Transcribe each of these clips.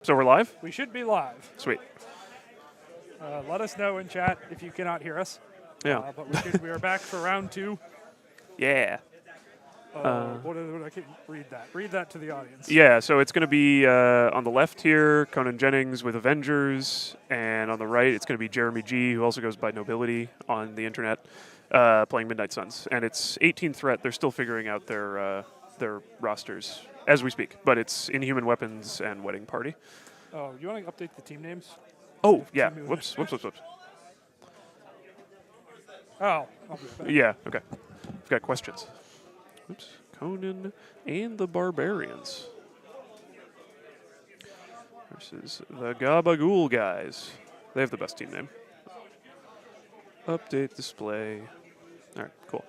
So we're live? We should be live. Sweet. Let us know in chat if you cannot hear us. Yeah. But we are back for round 2. Yeah. I can't read that. Read that to the audience. Yeah, so it's going to be on the left here, Conan Jennings with Avengers, and on the right it's going to be Jeremy G, who also goes by Nobility on the internet, playing Midnight Suns. And it's 18 threat. They're still figuring out their rosters as we speak, but it's Inhuman Weapons and Wedding Party. Oh, you want to update the team names? Oh, yeah. Whoops. Oh, I'll be right back. Yeah, okay. I've got questions. Oops. Conan and the Barbarians versus the Gabbagool Guys. They have the best team name. Update display. All right, cool.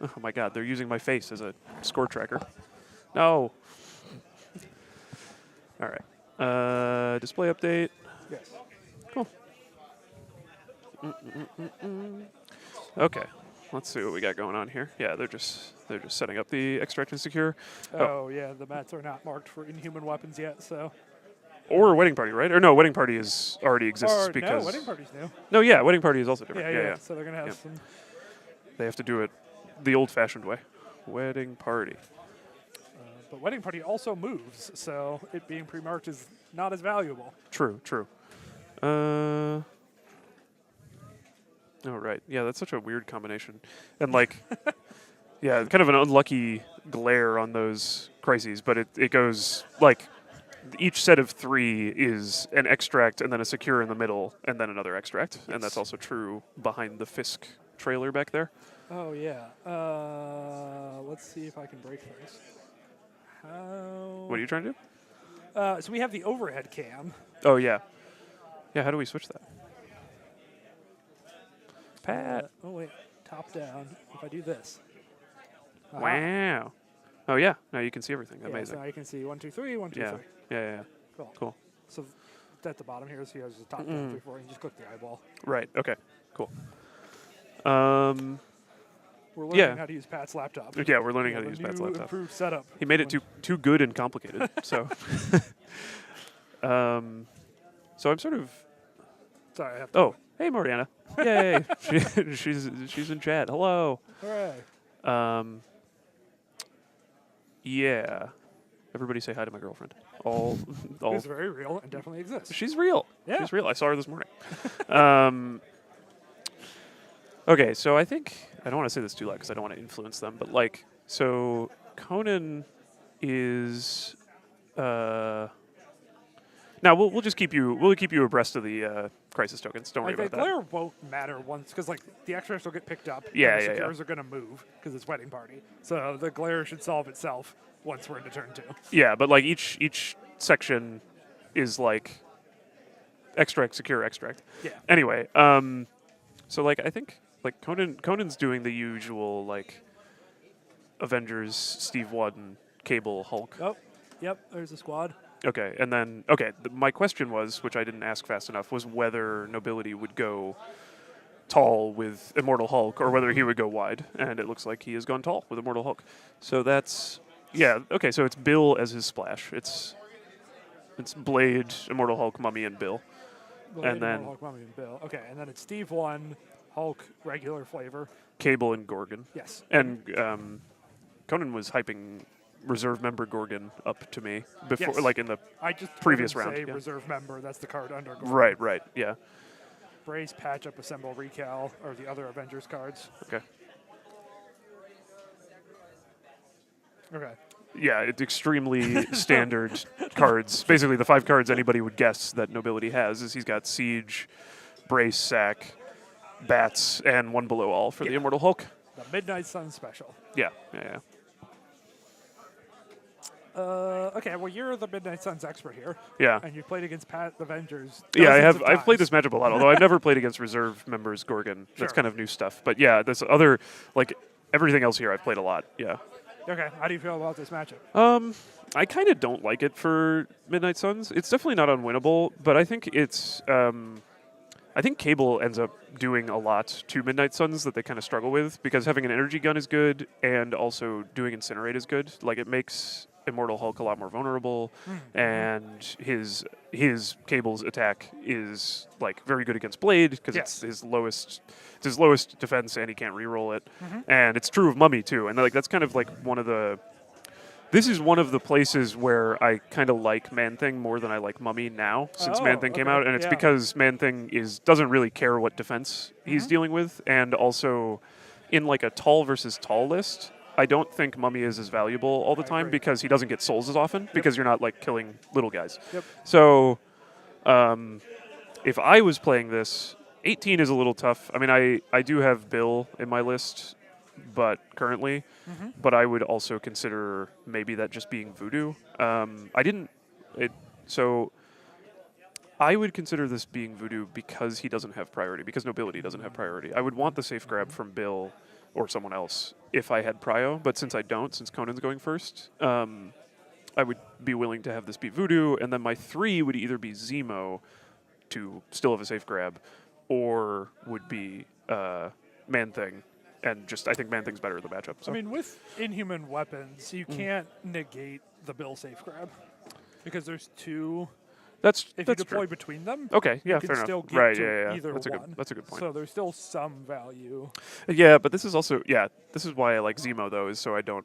Oh my god, they're using my face as a score tracker. No. All right. Display update. Yes. Cool. Okay. Let's see what we got going on here. Yeah, they're just setting up the extract and secure. Oh, yeah, the mats are not marked for Inhuman Weapons yet, so. Or Wedding Party, right? Or no, Wedding Party is already exists because no, Wedding Party's new. No, yeah, Wedding Party is also different. Yeah. So they're gonna have some. They have to do it the old-fashioned way. Wedding Party. But Wedding Party also moves, so it being pre-marked is not as valuable. True. Oh, right. Yeah, that's such a weird combination. And, like, yeah, kind of an unlucky glare on those crises, but it goes, like, each set of 3 is an extract and then a secure in the middle and then another extract. Yes. And that's also true behind the Fisk trailer back there. Oh, yeah. Let's see if I can break this. What are you trying to do? So we have the overhead cam. Oh, yeah. Yeah, how do we switch that? Pat. Oh, wait. Top down. If I do this. Wow. Oh, yeah. Now you can see everything. Amazing. So now you can see 1, 2, 3, 1, 2, 3. Yeah. Cool. So at the bottom here, so he has the top down before you just click the eyeball. Right. Okay. Cool. We're learning how to use Pat's laptop. Yeah, we're learning how to use Pat's laptop. Improved setup. He made it too good and complicated. So, so I'm sort of. Sorry, I have to. Oh, hey, Mariana. Yay! she's in chat. Hello. Hooray. Yeah. Everybody say hi to my girlfriend. All. It's very real and definitely exists. She's real. Yeah. She's real. I saw her this morning. Okay, so I think I don't want to say this too loud because I don't want to influence them, but like, so Conan is. Now we'll just keep you abreast of the crisis tokens. Don't worry about that. The glare won't matter once because like the extras will get picked up. Yeah, and the secures are going to move because it's Wedding Party. So the glare should solve itself once we're into turn 2. Yeah, but like each section is like extract, secure, extract. Yeah. Anyway, so like I think like Conan's doing the usual like Avengers, Steve Wadden, Cable, Hulk. Oh, yep. There's a squad. Okay, and then my question was, which I didn't ask fast enough, was whether Nobility would go tall with Immortal Hulk or whether he would go wide, and it looks like he has gone tall with Immortal Hulk. So that's okay. So it's Bill as his splash. It's Blade, Immortal Hulk, Mummy, and Bill. Blade, and then Immortal Hulk, Mummy, and Bill. Okay, and then it's Steve 1, Hulk, regular flavor. Cable and Gorgon. Yes. And Conan was hyping reserve member Gorgon up to me before, like in the previous round. Say reserve member. That's the card under Gorgon. Right. Yeah. Brace, patch up, assemble, recal are the other Avengers cards. Okay. Okay. Yeah, it's extremely standard cards. Basically, the 5 cards anybody would guess that Nobility has is he's got Siege, Brace, Sack, Bats, and 1 below all for the Immortal Hulk. The Midnight Sun special. Yeah. Okay, well, you're the Midnight Suns expert here. Yeah. And you played against Pat the Avengers. Yeah, I've played this matchup a lot, although I've never played against reserve members Gorgon. That's kind of new stuff. But yeah, this other, like, everything else here I've played a lot. Yeah. Okay, how do you feel about this matchup? I kind of don't like it for Midnight Suns. It's definitely not unwinnable, but I think it's I think Cable ends up doing a lot to Midnight Suns that they kind of struggle with, because having an energy gun is good and also doing Incinerate is good. Like, it makes Immortal Hulk a lot more vulnerable, and his Cable's attack is like very good against Blade because it's his lowest defense, and he can't reroll it. And it's true of Mummy too, and like that's kind of like one of the. This is one of the places where I kind of like Man-Thing more than I like Mummy now, since Man-Thing came out, and it's because Man-Thing doesn't really care what defense he's dealing with, and also in like a tall versus tall list, I don't think Mummy is as valuable all the time because he doesn't get souls as often because you're not like killing little guys. So if I was playing this, 18 is a little tough. I mean, I do have Bill in my list, but currently, but I would also consider maybe that just being Voodoo. So I would consider this being Voodoo because he doesn't have priority, because Nobility doesn't have priority. I would want the safe grab from Bill or someone else if I had Prio, but since I don't, since Conan's going first, I would be willing to have this be Voodoo, and then my 3 would either be Zemo to still have a safe grab, or would be Man-Thing. And just, I think Man-Thing's better in the matchup. So. I mean, with Inhuman weapons, you can't negate the Bill safe grab because there's 2. That's if you true. deploy between them, okay, yeah, you fair can enough. still get Right, to either that's one. That's a good point. So there's still some value. Yeah, but this is also this is why I like Zemo though, is so I don't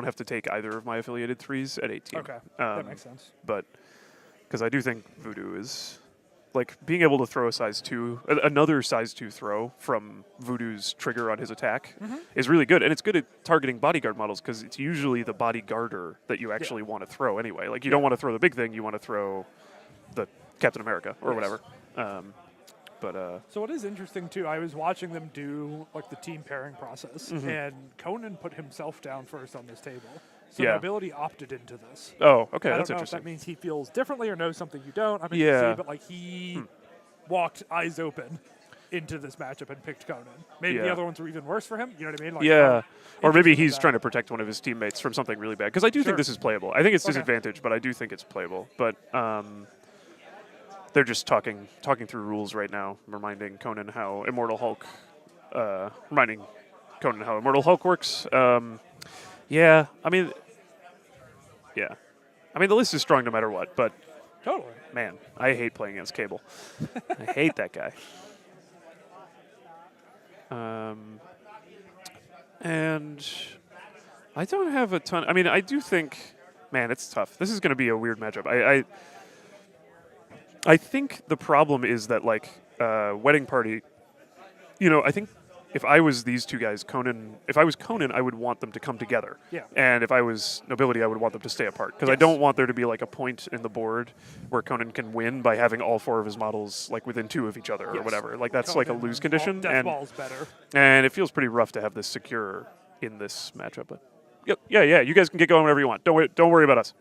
have to take either of my affiliated 3s at 18. Okay, that makes sense. But because I do think Voodoo is like being able to throw a size 2, another size 2 throw from Voodoo's trigger on his attack is really good, and it's good at targeting bodyguard models because it's usually the bodyguarder that you actually want to throw anyway. Like you don't want to throw the big thing, you want to throw the Captain America or whatever. So it is interesting too. I was watching them do like the team pairing process, and Conan put himself down first on this table. So Nobility opted into this. Oh, okay, I that's don't know interesting. if that means he feels differently or knows something you don't. I'm Yeah. to see, but like he walked eyes open into this matchup and picked Conan. Maybe the other ones were even worse for him. You know what I mean? Like, or maybe he's trying to protect one of his teammates from something really bad. Because I do think this is playable. I think it's disadvantaged, but I do think it's playable. But they're just talking through rules right now, reminding Conan how Immortal Hulk works. I mean, the list is strong no matter what, but totally. Man, I hate playing against Cable. I hate that guy. And I don't have a ton. I mean, I do think, man, it's tough. This is going to be a weird matchup. I think the problem is that, like, Wedding Party, I think if I was these two guys, if I was Conan, I would want them to come together. Yeah. And if I was Nobility, I would want them to stay apart. Because I don't want there to be, like, a point in the board where Conan can win by having all 4 of his models, like, within 2 of each other or whatever. Like, that's, like, a lose condition. Death ball's better. And it feels pretty rough to have this secure in this matchup. But, yeah, you guys can get going whenever you want. Don't worry about us.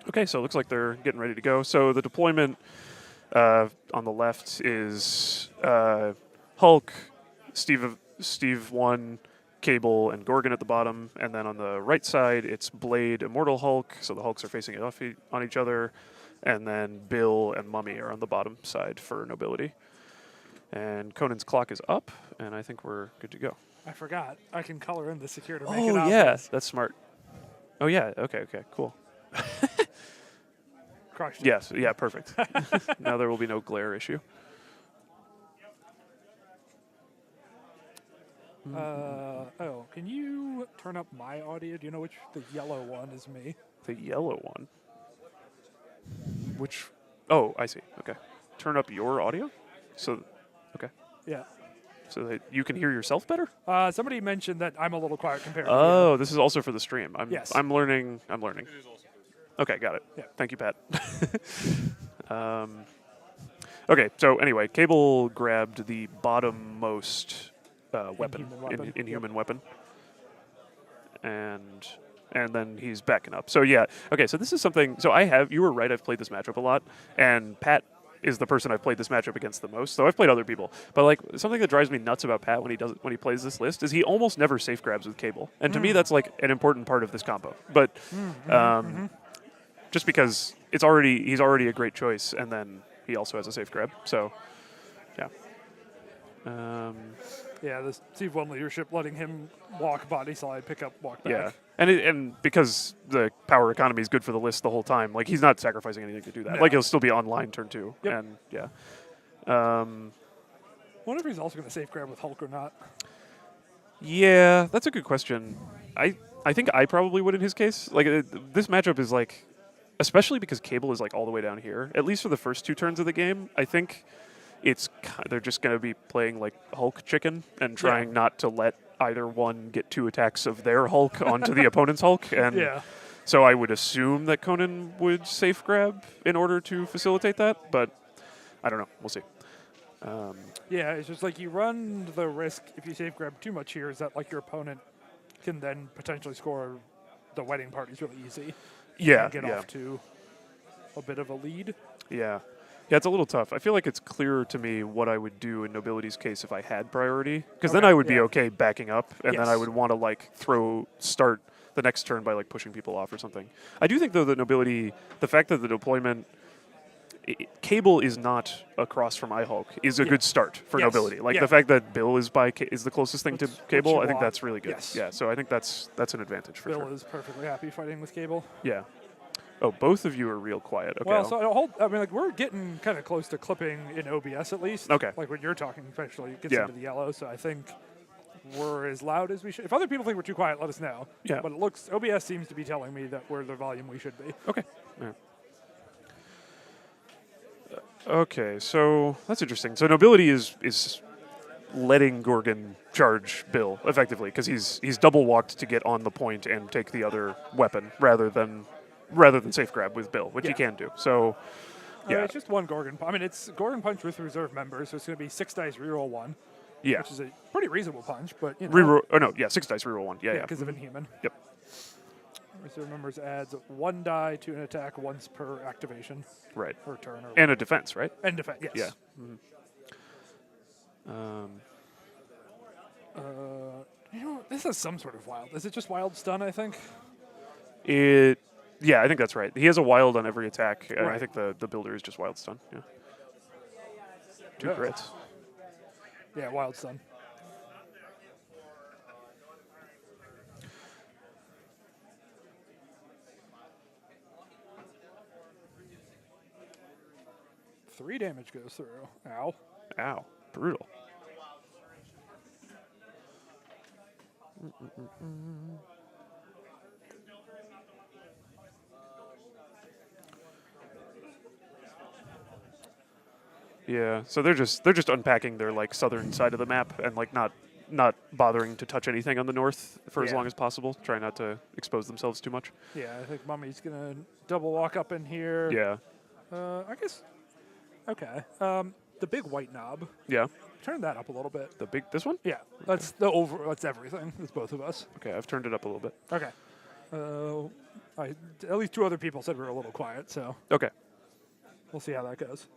Okay, so it looks like they're getting ready to go. So the deployment on the left is Hulk, Steve 1, Cable, and Gorgon at the bottom. And then on the right side, it's Blade, Immortal Hulk. So the Hulks are facing off on each other. And then Bill and Mummy are on the bottom side for Nobility. And Conan's clock is up, and I think we're good to go. I forgot. I can color in the secure to make it obvious. Oh, yeah, that's smart. Oh, yeah, okay, cool. Crushed it. Yes, yeah, perfect. Now there will be no glare issue. Can you turn up my audio? Do you know which the yellow one is me? The yellow one? Which? Oh, I see. Okay. Turn up your audio? So, okay. Yeah. So that you can hear yourself better? Somebody mentioned that I'm a little quiet compared to you. Oh, this is also for the stream. Yes. I'm learning. It is also. Okay, got it. Yeah. Thank you, Pat. Okay, so anyway, Cable grabbed the bottommost weapon, inhuman weapon. And then he's backing up. So yeah, okay, so this is something, you were right, I've played this matchup a lot, and Pat is the person I've played this matchup against the most. So I've played other people, but like something that drives me nuts about Pat when he plays this list is he almost never safe grabs with Cable, and to me that's like an important part of this combo. But just because he's already a great choice, and then he also has a safe grab. So yeah. Yeah, the Steve 1 leadership letting him walk, body slide, pick up, walk back. Yeah, and because the power economy is good for the list the whole time, like he's not sacrificing anything to do that. No. Like he'll still be online turn 2, Yep. and yeah. Wonder if he's also going to safe grab with Hulk or not. Yeah, that's a good question. I think I probably would in his case. Like this matchup is like, especially because Cable is like all the way down here. At least for the first 2 turns of the game, I think they're just going to be playing like Hulk chicken and trying not to let either one get 2 attacks of their Hulk onto the opponent's Hulk. And so I would assume that Conan would safe grab in order to facilitate that, but I don't know. We'll see. Yeah, it's just like you run the risk if you safe grab too much here is that like your opponent can then potentially score the wedding parties really easy. Yeah, and get off to a bit of a lead. Yeah. Yeah, it's a little tough. I feel like it's clearer to me what I would do in Nobility's case if I had priority, because then I would be okay backing up, and then I would want to like start the next turn by like pushing people off or something. I do think though that Nobility, the fact that the deployment Cable is not across from iHulk is a good start for Nobility. Like the fact that Bill is is the closest thing to Cable, I think that's really good. Yes. Yeah, so I think that's an advantage for Bill sure. is perfectly happy fighting with Cable. Yeah. Oh, both of you are real quiet. Okay. Well, so I mean, like we're getting kind of close to clipping in OBS at least. Okay. Like when you're talking, especially, it gets into the yellow. So I think we're as loud as we should. If other people think we're too quiet, let us know. Yeah. But OBS seems to be telling me that we're the volume we should be. Okay. Yeah. Okay, so that's interesting. So Nobility is letting Gorgon charge Bill effectively because he's double walked to get on the point and take the other weapon rather than safe grab with Bill, which he can do. So yeah, it's just one Gorgon. I mean, it's Gorgon punch with reserve members, so it's going to be 6 dice reroll 1. Yeah, which is a pretty reasonable punch, but you know, reroll. Oh no, yeah, 6 dice reroll 1. Yeah, because of Inhuman. Yep. Reserve members adds 1 die to an attack once per activation. Right. Per turn. Or and a defense, right? And defense, yes. Yeah. You know, this is some sort of wild. Is it just wild stun, I think? Yeah, I think that's right. He has a wild on every attack. Right. I think the builder is just wild stun. Yeah. 2 crits. Yeah, wild stun. Three damage goes through. Ow. Ow. Brutal. Yeah, so they're just unpacking their like southern side of the map and like not bothering to touch anything on the north for as long as possible, trying not to expose themselves too much. Yeah, I think Mummy's gonna double walk up in here. Yeah. I guess. Okay. The big white knob. Yeah. Turn that up a little bit. This one? Yeah. That's That's everything. That's both of us. Okay, I've turned it up a little bit. Okay. At least 2 other people said we were a little quiet, so Okay. we'll see how that goes.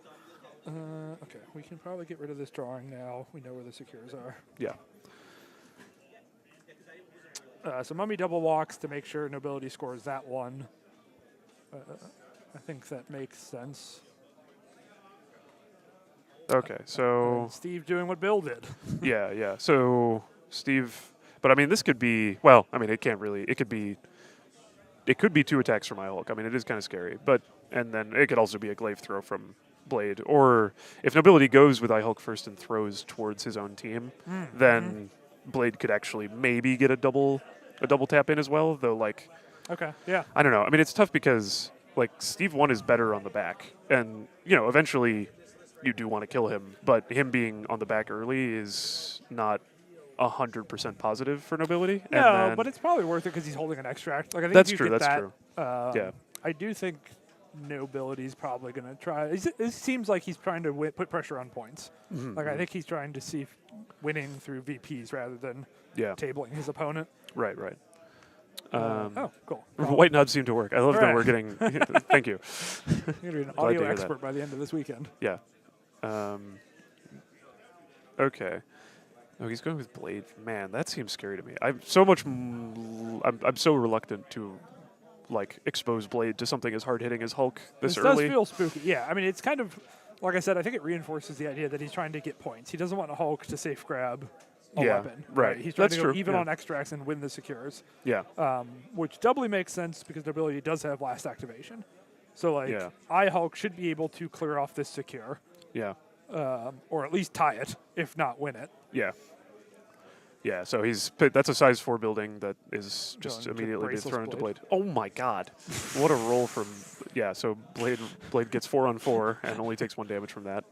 Okay, we can probably get rid of this drawing now. We know where the secures are. Yeah. So Mummy double walks to make sure Nobility scores that one. I think that makes sense. Okay, so And Steve doing what Bill did. yeah. So Steve, but I mean, this could be. Well, I mean, it can't really. It could be 2 attacks from iHulk. I mean, it is kind of scary, and then it could also be a glaive throw from Blade, or if Nobility goes with iHulk first and throws towards his own team, then Blade could actually maybe get a double tap in as well. Though, like, Okay, yeah. I don't know. I mean, it's tough because like Steve 1 is better on the back, and eventually you do want to kill him, but him being on the back early is not 100% positive for Nobility. No, but it's probably worth it because he's holding an extract. Like I think That's if you true. get That's that, true. Yeah. I do think Nobility's probably going to try. It seems like he's trying to put pressure on points. Like I think he's trying to see winning through VPs rather than tabling his opponent. Right. Oh, cool. White knobs seem to work. I love that we're getting. Thank you. You're going to be an audio expert by the end of this weekend. Yeah. Okay. Oh, he's going with Blade. Man, that seems scary to me. I'm so reluctant to like expose Blade to something as hard hitting as Hulk this early. Does feel spooky. Yeah, I mean it's kind of like I said. I think it reinforces the idea that he's trying to get points. He doesn't want a Hulk to safe grab a Yeah, weapon. right. He's trying That's to go true, even yeah. on extracts and win the secures, Yeah. which doubly makes sense because their ability does have last activation. So, like, Yeah. iHulk should be able to clear off this secure, Yeah. or at least tie it, if not win it. Yeah. Yeah, so that's a size 4 building that is just Going to immediately Braceless thrown into Blade. Blade. Oh my god. What a roll from so Blade gets 4 on 4 and only takes 1 damage from that.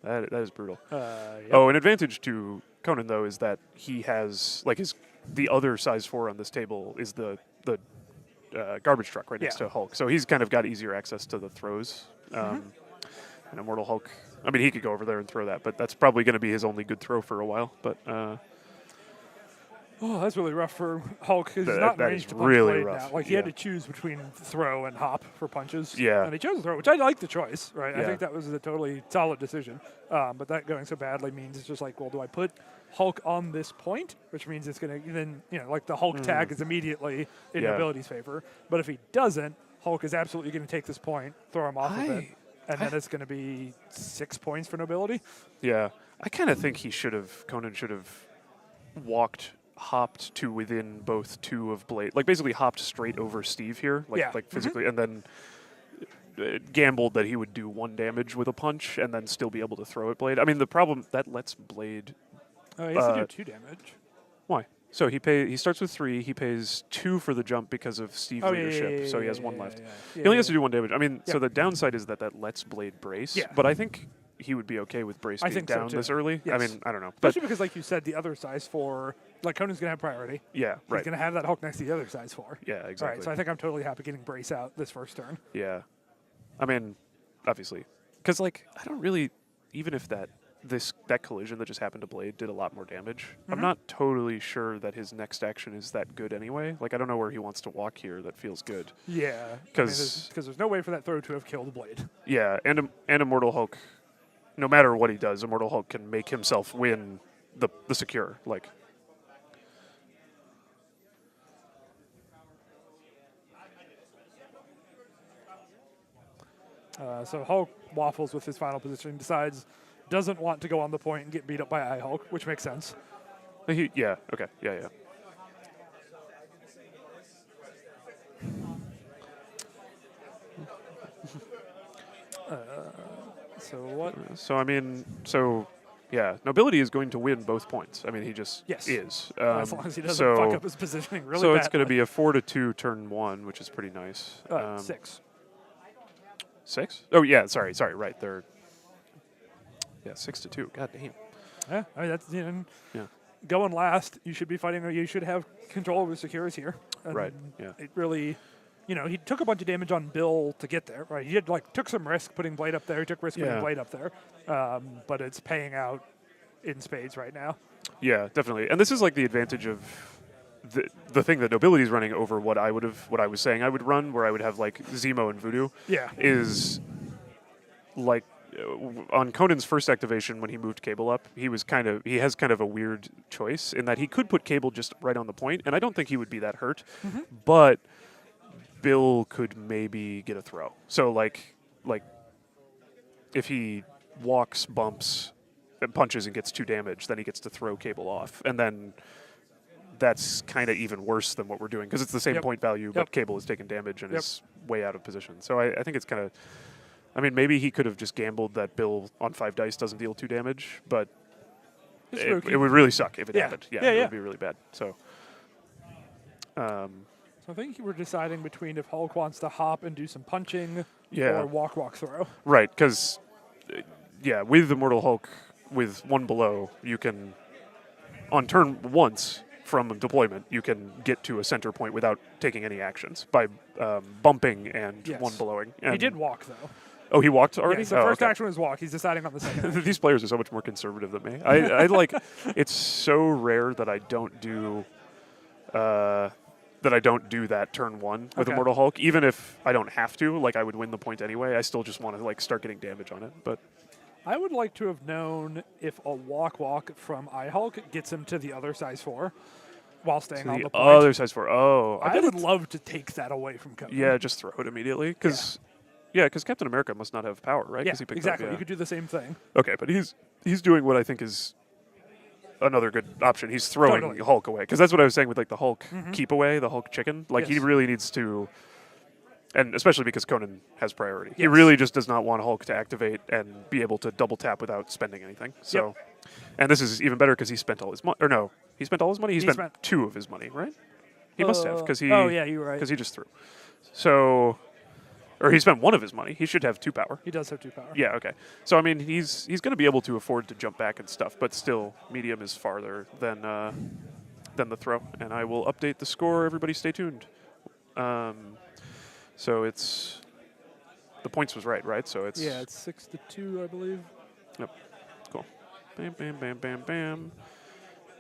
That is brutal. Yep. Oh, an advantage to Conan though is that he has like the other size 4 on this table is the garbage truck right next to Hulk. So he's kind of got easier access to the throws. And Immortal Hulk, I mean, he could go over there and throw that, but that's probably going to be his only good throw for a while. But oh, that's really rough for Hulk because he's not in that range is to punch really Blade rough, now. Like, he had to choose between throw and hop for punches. Yeah. And he chose throw, which I like the choice, right? I Yeah. think that was a totally solid decision. But that going so badly means it's just like, well, do I put Hulk on this point? Which means it's going to then, like the Hulk tag is immediately in Nobility's favor. But if he doesn't, Hulk is absolutely going to take this point, throw him off of it. And then it's going to be 6 points for Nobility. Yeah. I kind of think Conan should have hopped to within both 2 of Blade. Like, basically hopped straight over Steve here, like physically, and then gambled that he would do 1 damage with a punch and then still be able to throw at Blade. I mean, the problem, that lets Blade... Oh, he has to do 2 damage. Why? So he starts with 3. He pays 2 for the jump because of Steve's leadership. So he has 1 left. He only has to do 1 damage. I mean, so the downside is that lets Blade brace. Yeah. But I think he would be okay with brace being down this early. Yes. I mean, I don't know. Especially because, like you said, the other size 4, like Conan's going to have priority. Yeah, right. He's going to have that Hulk next to the other size 4. Yeah, exactly. All right, so I think I'm totally happy getting brace out this first turn. Yeah. I mean, obviously. Because, like, I don't really, even if that collision that just happened to Blade did a lot more damage, I'm not totally sure that his next action is that good anyway. Like, I don't know where he wants to walk here that feels good. Yeah. Because there's no way for that throw to have killed Blade. Yeah, and Immortal Hulk, no matter what he does, Immortal Hulk can make himself win the secure. Like, so Hulk waffles with his final position, decides doesn't want to go on the point and get beat up by iHulk, which makes sense. Yeah, okay, yeah. So what? Yeah, Nobility is going to win both points. I mean, he just is. As long as he doesn't fuck up his positioning really So badly. it's going to be a 4-2 turn 1, which is pretty nice. 6. 6? Oh, yeah, sorry, right. They're 6-2. God damn. Yeah, I mean, that's going last. You should be fighting. You should have control over the secures here. And right. Yeah. It really, he took a bunch of damage on Bill to get there. Right. He had took some risk putting Blade up there. He took risk putting Blade up there. But it's paying out in spades right now. Yeah, definitely. And this is like the advantage of the thing that Nobility is running over what I was saying I would run, where I would have like Zemo and Voodoo. Yeah. Is like on Conan's first activation when he moved Cable up, he has kind of a weird choice in that he could put Cable just right on the point, and I don't think he would be that hurt, but Bill could maybe get a throw. So like if he walks, bumps, and punches and gets 2 damage, then he gets to throw Cable off, and then that's kind of even worse than what we're doing because it's the same point value, but Cable is taking damage and is way out of position. So I think it's kind of. I mean, maybe he could have just gambled that Bill on 5 dice doesn't deal 2 damage, but it would really suck if it happened. Yeah, it would be really bad. So I think you were deciding between if Hulk wants to hop and do some punching or walk, throw. Right, because, with Immortal Hulk, with 1 below, you can, on turn once from deployment, you can get to a center point without taking any actions by bumping and 1 belowing. And he did walk, though. Oh, he walked already? Yeah, so first action was walk. He's deciding on the second. These players are so much more conservative than me. I like. It's so rare that I don't do that turn 1 with Immortal Hulk. Even if I don't have to, like I would win the point anyway. I still just want to start getting damage on it. But I would like to have known if a walk from iHulk gets him to the other size 4 while staying on the point. Other size 4. Oh, I would love to take that away from Conan. Yeah, just throw it immediately because. Yeah, because Captain America must not have power, right? Yeah, he exactly. You could do the same thing. Okay, but he's doing what I think is another good option. He's throwing Totally. Hulk away because that's what I was saying with like the Hulk keep away, the Hulk chicken. Like he Yes. really needs to, and especially because Conan has priority. He Yes. really just does not want Hulk to activate and be able to double tap without spending anything. So, and this is even better because he spent all his money. Or no, he spent all his money. He spent 2 of his money, right? He must have because he. Oh yeah, you're right. Because he just threw. So, or he spent 1 of his money. He should have 2 power. He does have 2 power. Yeah, okay. So I mean, he's going to be able to afford to jump back and stuff, but still, medium is farther than the throw. And I will update the score. Everybody, stay tuned. So it's the points was right? So it's Yeah, it's 6-2, I believe. Yep. Cool. Bam, bam, bam, bam, bam,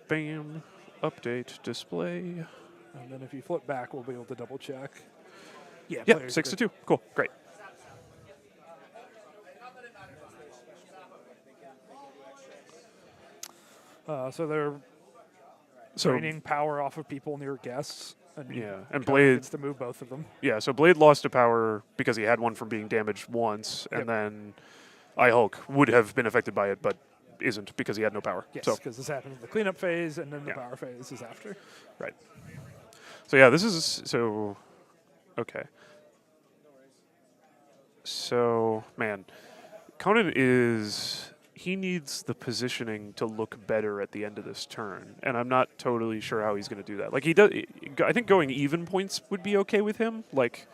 bam. Update display. And then if you flip back, we'll be able to double check. Yeah, Yeah, players 6 good. to 2. Cool. Great. So they're So draining power off of people near guests. And yeah, and Conan Blade. gets to move both of them. Yeah, so Blade lost a power because he had one from being damaged once, Yep. and then I Hulk would have been affected by it, but isn't because he had no power. Yes, So because this happens in the cleanup phase, and then the Yeah. power phase is after. right. So yeah, this is so okay. So man, Conan he needs the positioning to look better at the end of this turn, and I'm not totally sure how he's going to do that. Like he does, I think going even points would be okay with him. Like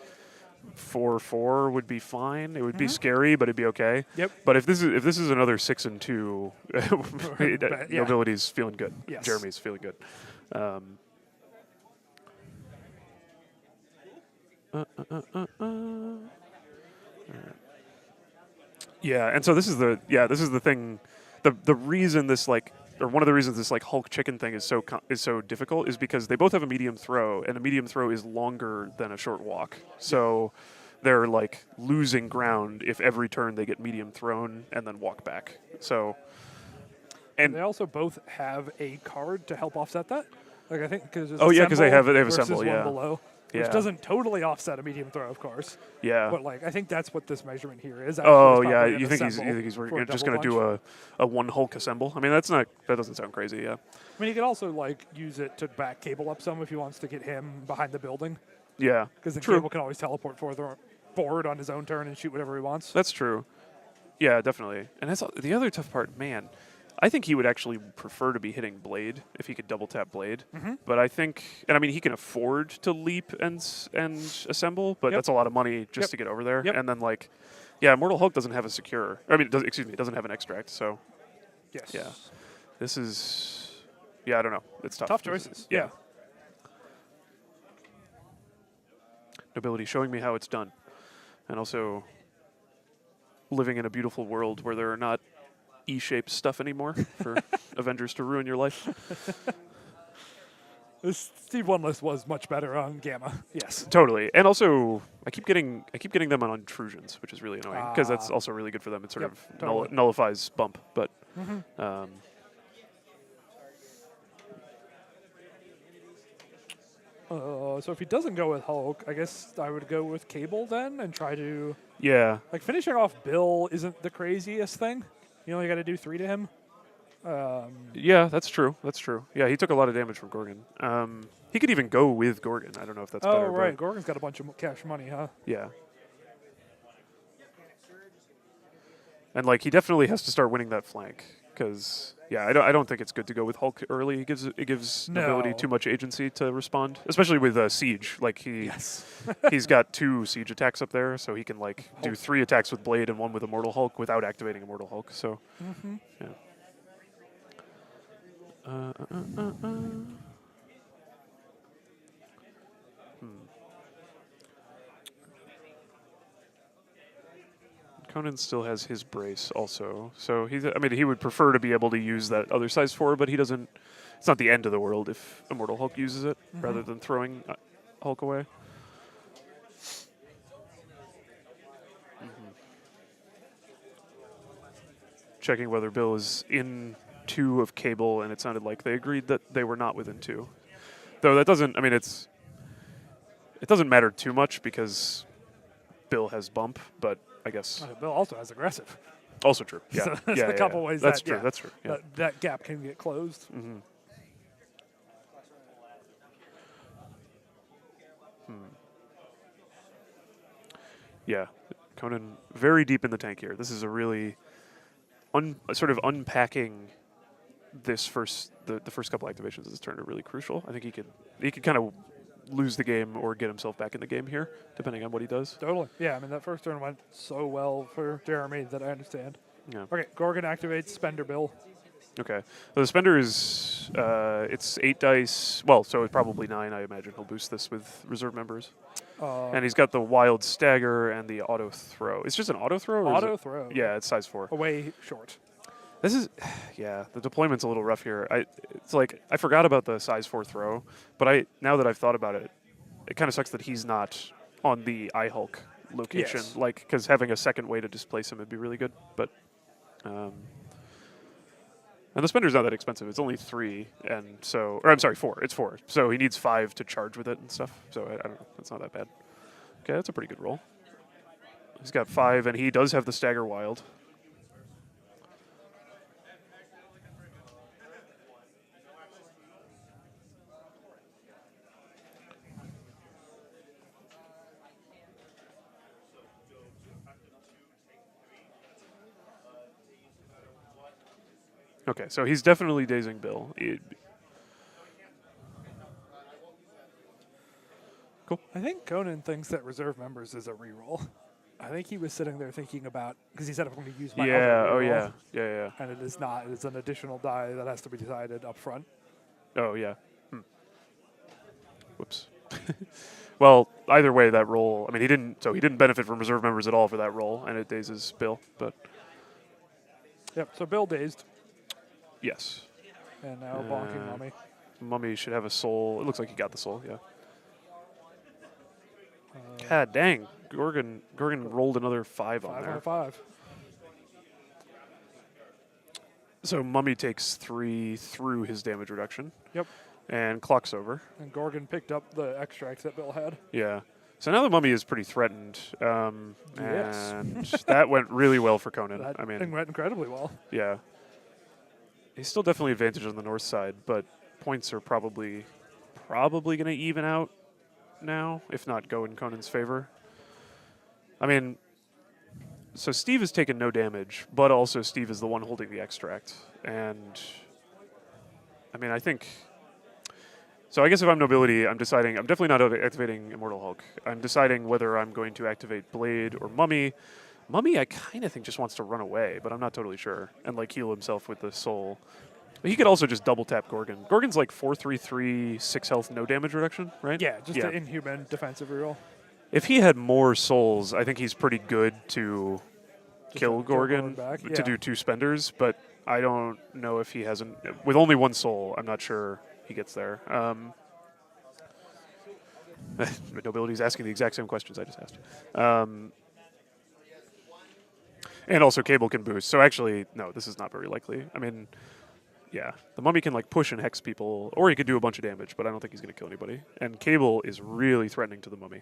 4-4 would be fine. It would be scary, but it'd be okay. Yep. But if this is another 6 and 2, Yeah. nobility's feeling good. Yes. Jeremy's feeling good. Yeah, and so this is the thing. The reason this like, or one of the reasons this like Hulk chicken thing is so difficult is because they both have a medium throw, and a medium throw is longer than a short walk. So they're like losing ground if every turn they get medium thrown and then walk back. So, and They also both have a card to help offset that. Like I think because Oh, yeah, 'cause they have versus assemble, one yeah. below, Yeah. which doesn't totally offset a medium throw, of course. yeah. But like I think that's what this measurement here is. Oh actually, is yeah, probably an you think assemble he's for a just double going to punch. do a one Hulk assemble? I mean, that doesn't sound crazy. Yeah. I mean, he could also like use it to back Cable up some if he wants to get him behind the building, Yeah. because then True. Cable can always teleport forward on his own turn and shoot whatever he wants. That's true. Yeah, definitely. And that's the other tough part, man. I think he would actually prefer to be hitting Blade if he could double tap Blade. But I think, and I mean, he can afford to leap and assemble, but Yep. that's a lot of money just Yep. to get over there. Yep. And then like, yeah, Immortal Hulk doesn't have a secure. I mean, doesn't have an extract. So Yes. yeah, this is, yeah, I don't know. It's tough. Tough choices. Yeah. Nobility showing me how it's done, and also living in a beautiful world where there are not E-shaped stuff anymore for Avengers to ruin your life. This Steve One list was much better on Gamma. Yes. Totally, and also I keep getting them on intrusions, which is really annoying because that's Ah. also really good for them. It sort Yep, of totally. nullifies bump, but So if he doesn't go with Hulk, I guess I would go with Cable then and try to yeah, like finishing off Bill isn't the craziest thing. You only got to do 3 to him. yeah, that's true. That's true. Yeah, he took a lot of damage from Gorgon. He could even go with Gorgon. I don't know if that's Oh better. right, But Gorgon's got a bunch of cash money, huh? yeah. And like he definitely has to start winning that flank because yeah, I don't think it's good to go with Hulk early. It gives Nobility No. too much agency to respond, especially with Siege. Like Yes. he's got 2 Siege attacks up there, so he can like do 3 attacks with Blade and 1 with Immortal Hulk without activating Immortal Hulk. So yeah. Conan still has his brace also, so he would prefer to be able to use that other size 4, but he doesn't. It's not the end of the world if Immortal Hulk uses it rather than throwing Hulk away. Checking whether Bill is in 2 of Cable, and it sounded like they agreed that they were not within 2. Though that doesn't. I mean, it doesn't matter too much because Bill has bump, but I guess. Bill also has aggressive. Also true. Yeah. So there's yeah, a yeah, couple yeah. ways That's that true. yeah, That's true. Yeah. that gap can get closed. Mm-hmm. Yeah. Conan very deep in the tank here. This is a really sort of unpacking this the first couple activations of this turn are really crucial. I think he could kind of lose the game or get himself back in the game here, depending on what he does. Totally. Yeah, I mean, that first turn went so well for Jeremy that I understand. Yeah. Okay, Gorgon activates Spender Bill. Okay. So the spender is it's 8 dice. Well, so it's probably 9. I imagine he'll boost this with reserve members. And he's got the wild stagger and the auto throw. It's just an auto throw. Or Auto throw. Yeah, it's size 4. Away short. This is, yeah, the deployment's a little rough here. It's like I forgot about the size 4 throw, but now that I've thought about it, it kind of sucks that he's not on the eye Hulk location. Yes. Like, because having a second way to displace him would be really good. But, and the spender's not that expensive. It's only 3, and so, or I'm sorry, 4. It's 4. So he needs 5 to charge with it and stuff. So I don't know. It's not that bad. Okay, that's a pretty good roll. He's got 5, and he does have the stagger wild. Okay, so he's definitely dazing Bill. Cool. I think Conan thinks that reserve members is a reroll. I think he was sitting there thinking about, because he said, I'm going to use my Yeah, other oh reroll. yeah. And it is not. It is an additional die that has to be decided up front. Oh, yeah. Whoops. Well, either way, that roll, I mean, he didn't benefit from reserve members at all for that roll, and it dazes Bill, but Yep, so Bill dazed, yes. and now bonking Mummy. Mummy should have a soul. It looks like he got the soul, yeah. God dang. Gorgon rolled another 5 on 5 there. out of 5. So Mummy takes 3 through his damage reduction. Yep. And clock's over. And Gorgon picked up the extract that Bill had. Yeah. So now the Mummy is pretty threatened. Yes. And that went really well for Conan. That I mean, thing went incredibly well. yeah. He's still definitely advantaged on the north side, but points are probably going to even out now, if not go in Conan's favor. I mean, so Steve has taken no damage, but also Steve is the one holding the extract. And, I mean, I think... So I guess if I'm nobility, I'm deciding... I'm definitely not activating Immortal Hulk. I'm deciding whether I'm going to activate Blade or Mummy. Mummy, I kind of think just wants to run away, but I'm not totally sure. And, like, heal himself with the soul. But he could also just double tap Gorgon. Gorgon's like 4/3/3, 6 health, no damage reduction, right? Yeah, just an inhuman defensive reroll. If he had more souls, I think he's pretty good to kill Gorgon, to do 2 spenders, but I don't know if he hasn't. With only 1 soul, I'm not sure he gets there. Nobility's asking the exact same questions I just asked. And also Cable can boost. So actually, no, this is not very likely. I mean, yeah, the Mummy can like push and hex people, or he could do a bunch of damage, but I don't think he's going to kill anybody. And Cable is really threatening to the Mummy.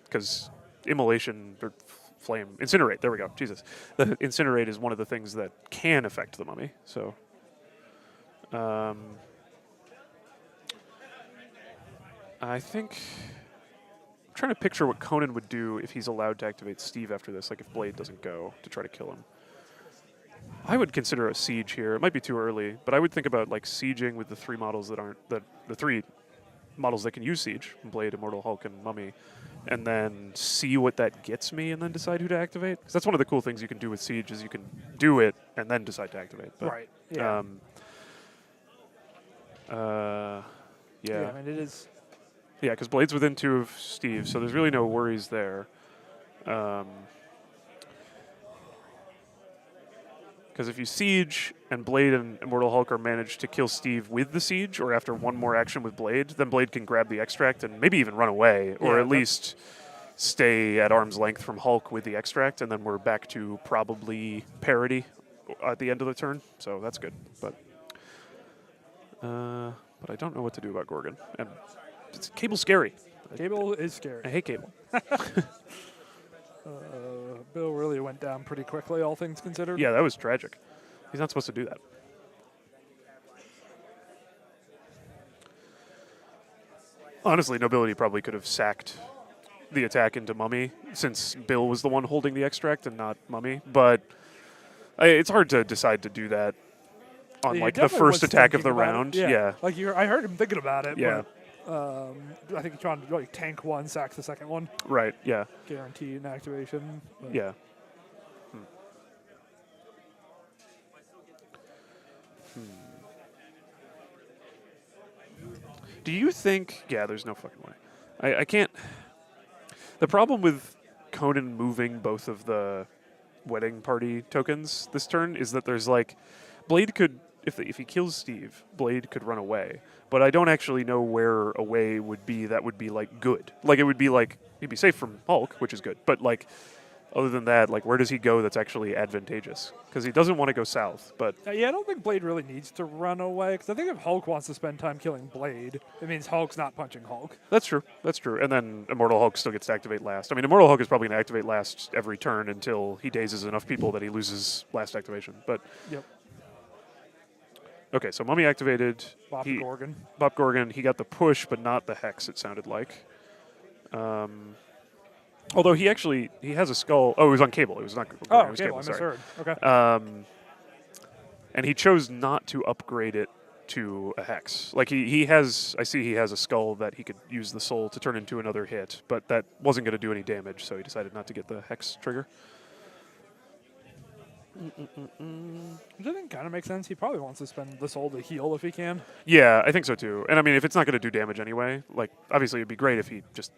Because immolation or flame, incinerate, there we go, Jesus. The incinerate is one of the things that can affect the Mummy, so. I think, I'm trying to picture what Conan would do if he's allowed to activate Steve after this, like if Blade doesn't go to try to kill him. I would consider a siege here. It might be too early, but I would think about like sieging with the 3 models that aren't, the 3 models that can use siege, Blade, Immortal Hulk, and Mummy, and then see what that gets me and then decide who to activate. Because that's one of the cool things you can do with siege is you can do it and then decide to activate. But, right, yeah. Yeah, I mean, it is... Yeah, because Blade's within 2 of Steve, so there's really no worries there. Because if you siege and Blade and Immortal Hulk are managed to kill Steve with the siege, or after 1 more action with Blade, then Blade can grab the extract and maybe even run away, or at least stay at arm's length from Hulk with the extract, and then we're back to probably parity at the end of the turn. So that's good. But I don't know what to do about Gorgon. And Cable's scary. Cable is scary. I hate Cable. Bill really went down pretty quickly, all things considered. Yeah, that was tragic. He's not supposed to do that. Honestly, Nobility probably could have sacked the attack into Mummy, since Bill was the one holding the extract and not Mummy. But it's hard to decide to do that on He like the definitely first was attack of thinking the about it. round. Yeah. Like I heard him thinking about it. Yeah. But, I think he's trying to like tank one, sacks the second one. Right. Yeah. Guarantee an activation. But. Yeah. Do you think? Yeah, there's no fucking way. I can't. The problem with Conan moving both of the wedding party tokens this turn is that there's like Blade could, if he kills Steve, Blade could run away. But I don't actually know where away would be that would be like good. Like it would be like he'd be safe from Hulk, which is good. But like other than that, like where does he go that's actually advantageous? Because he doesn't want to go south. But yeah, I don't think Blade really needs to run away. Because I think if Hulk wants to spend time killing Blade, it means Hulk's not punching Hulk. That's true. That's true. And then Immortal Hulk still gets to activate last. I mean, Immortal Hulk is probably going to activate last every turn until he dazes enough people that he loses last activation. But yep. Okay, so Mummy activated. Bop Gorgon. Bop Gorgon. He got the push, but not the hex. It sounded like. Although he has a skull. Oh, it was on Cable. It was not. Oh, it was Cable. I sorry. misheard. Okay. And he chose not to upgrade it to a hex. Like he has. I see he has a skull that he could use the soul to turn into another hit, but that wasn't going to do any damage, so he decided not to get the hex trigger. Which I think kind of makes sense. He probably wants to spend the soul to heal if he can. Yeah, I think so too. And I mean, if it's not going to do damage anyway, like obviously it'd be great if he just.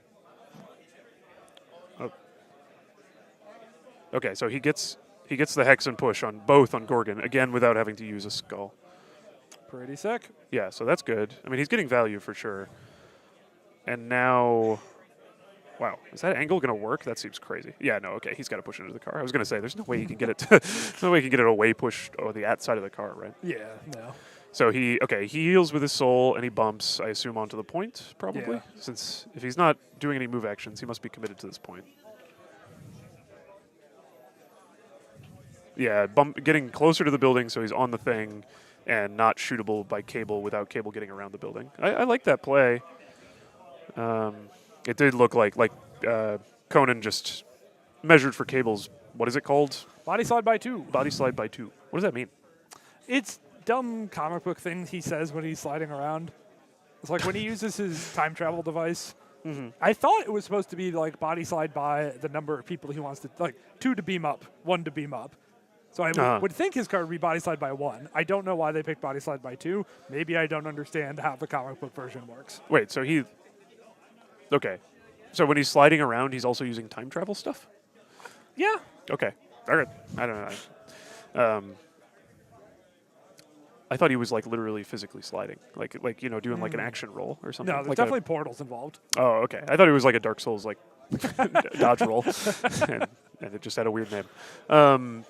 Oh. Okay, so he gets the hex and push on both on Gorgon again without having to use a skull. Pretty sick. Yeah, so that's good. I mean, he's getting value for sure. And now. Wow, is that angle going to work? That seems crazy. Yeah, no, okay, he's got to push into the car. I was going to say, there's no way he can get it. There's no way he can get it away pushed or the outside of the car, right? Yeah, no. So he heals with his soul and he bumps, I assume, onto the point, probably. Yeah. Since if he's not doing any move actions, he must be committed to this point. Yeah, getting closer to the building so he's on the thing and not shootable by Cable without Cable getting around the building. I like that play. It did look like Conan just measured for Cable's, what is it called? Body slide by 2. Body slide by 2. What does that mean? It's dumb comic book things he says when he's sliding around. It's like when he uses his time travel device. Mm-hmm. I thought it was supposed to be like body slide by the number of people he wants to, like 2 to beam up, 1 to beam up. So I would think his card would be body slide by 1. I don't know why they picked body slide by 2. Maybe I don't understand how the comic book version works. Wait, so he... Okay. So when he's sliding around, he's also using time travel stuff? Yeah. Okay. All right. I don't know. I thought he was like literally physically sliding, like doing like an action roll or something. No, there's like definitely portals involved. Oh, okay. I thought it was like a Dark Souls like dodge roll, and it just had a weird name.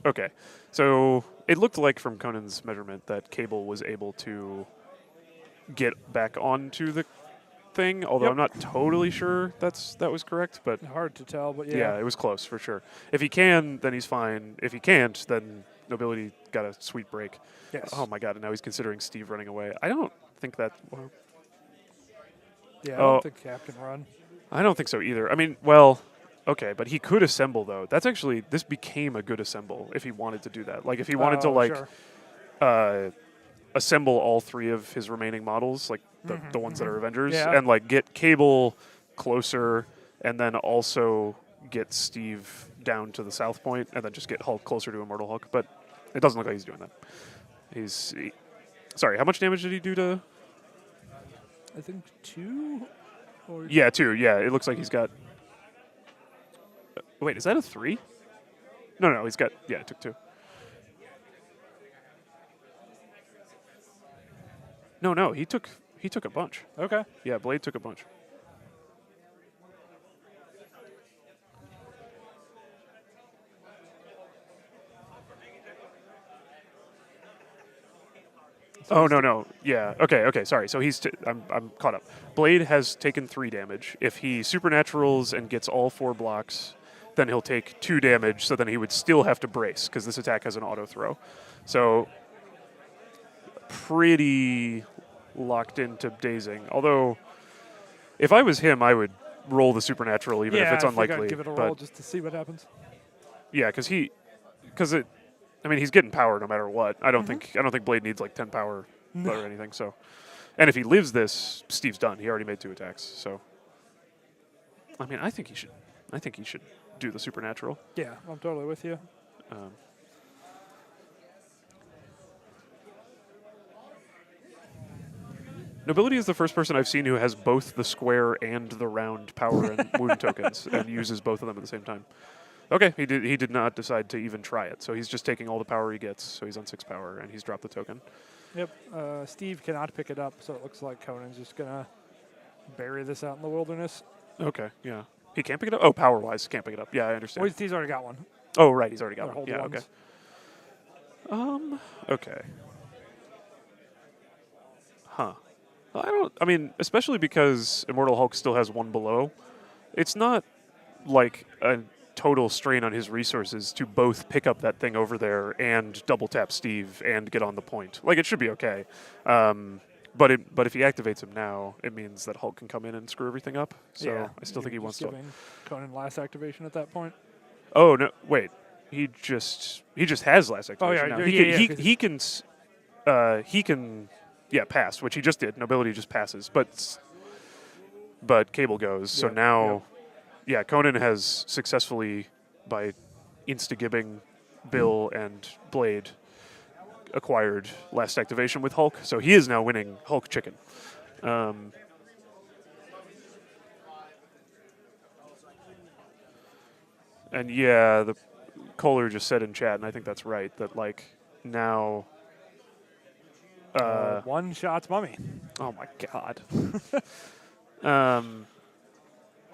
Okay. So it looked like from Conan's measurement that Cable was able to get back onto the thing, although I'm not totally sure that was correct, but hard to tell, but yeah, it was close for sure. If he can, then he's fine. If he can't, then Nobility got a sweet break. Yes. Oh my god, and now he's considering Steve running away. I don't think that... Well, yeah, I don't think Cap can run. I don't think so either. I mean, well, okay, but he could assemble, though. That's actually... This became a good assemble if he wanted to do that. Like, if he wanted to, like, assemble all 3 of his remaining models, like the ones that are Avengers, and, like, get Cable closer, and then also get Steve down to the south point, and then just get Hulk closer to Immortal Hulk. But it doesn't look like he's doing that. Sorry, how much damage did he do to... I think 2? Or yeah, 2. Yeah, it looks like he's got... wait, is that a 3? No, he's got... Yeah, it took 2. No, he took a bunch. Okay. Yeah, Blade took a bunch. Oh, no. Yeah. Okay. Sorry. So I'm caught up. Blade has taken 3 damage. If he supernaturals and gets all 4 blocks, then he'll take 2 damage, so then he would still have to brace, because this attack has an auto throw. So pretty locked into dazing. Although, if I was him, I would roll the supernatural, even if it's I think unlikely. I'd give it a roll just to see what happens. Yeah, because I mean, he's getting power no matter what. I don't think Blade needs like 10 power or anything. So, and if he lives this, Steve's done. He already made 2 attacks. So, I mean, I think he should do the supernatural. Yeah, I'm totally with you. Nobility is the first person I've seen who has both the square and the round power and wound tokens and uses both of them at the same time. Okay, he did not decide to even try it, so he's just taking all the power he gets, so he's on 6 power, and he's dropped the token. Yep, Steve cannot pick it up, so it looks like Conan's just going to bury this out in the wilderness. Okay, yeah. He can't pick it up? Oh, power-wise, can't pick it up. Yeah, I understand. Well, he's already got one. Oh, right, he's already got They're one. Yeah, hold okay. Okay. Huh. I mean, especially because Immortal Hulk still has 1 below, it's not like a total strain on his resources to both pick up that thing over there and double tap Steve and get on the point. Like, it should be okay. But if he activates him now, it means that Hulk can come in and screw everything up. So Yeah, I still think he wants to. Giving Conan last activation at that point. Oh no! Wait, he just has last activation now. He can pass, which he just did. Nobility just passes, but Cable goes. So now, Conan has successfully, by insta-gibbing Bill and Blade, acquired last activation with Hulk. So he is now winning Hulk Chicken. And the Kohler just said in chat, and I think that's right, that like now. One shot's mummy. Oh my god.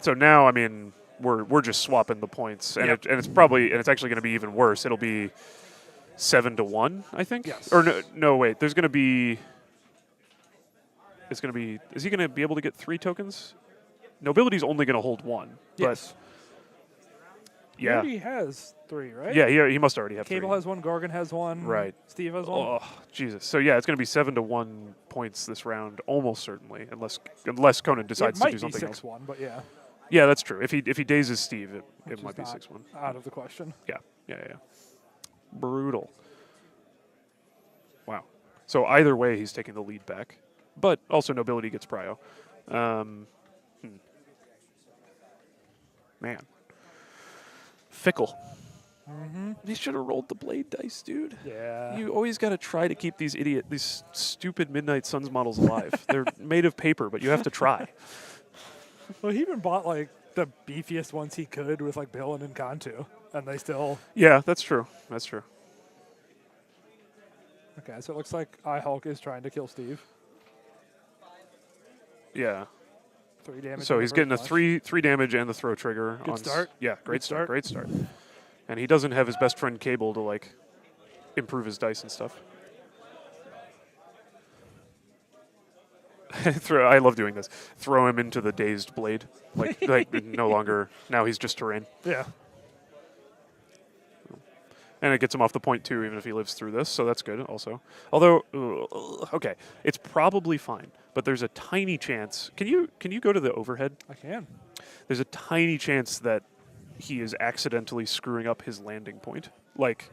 So now, I mean, we're just swapping the points, and it's actually going to be even worse. It'll be 7-1, I think. Yes. Or no, wait. There's going to be. It's going to be. Is he going to be able to get 3 tokens? Nobility's only going to hold 1. Yes. But He already has 3, right? Yeah, he must already have 3. Cable has 1, Gorgon has 1. Right. Steve has 1. Oh, Jesus. So yeah, it's going to be 7-1 points this round, almost certainly, unless Conan decides to do something else. It might be 6-1, but yeah. Yeah, that's true. If he dazes Steve, it might be 6-1. Out of the question. Yeah. Brutal. Wow. So either way, he's taking the lead back, but also Nobility gets prio. Man. Fickle. He should have rolled the Blade dice, dude. Yeah. You always got to try to keep these stupid Midnight Suns models alive. They're made of paper, but you have to try. Well, he even bought like the beefiest ones he could with like Bill and Encanto, and they still. Yeah, that's true. That's true. Okay, so it looks like Hulk is trying to kill Steve. Yeah. 3 damage. So he's getting a 3 damage and the throw trigger. Good start. Yeah, great start. Great start. And he doesn't have his best friend Cable to like improve his dice and stuff. I love doing this. Throw him into the dazed Blade. Like no longer. Now he's just terrain. Yeah. And it gets him off the point too, even if he lives through this. So that's good also. Although, okay, it's probably fine. But there's a tiny chance. Can you go to the overhead? I can. There's a tiny chance that he is accidentally screwing up his landing point. Like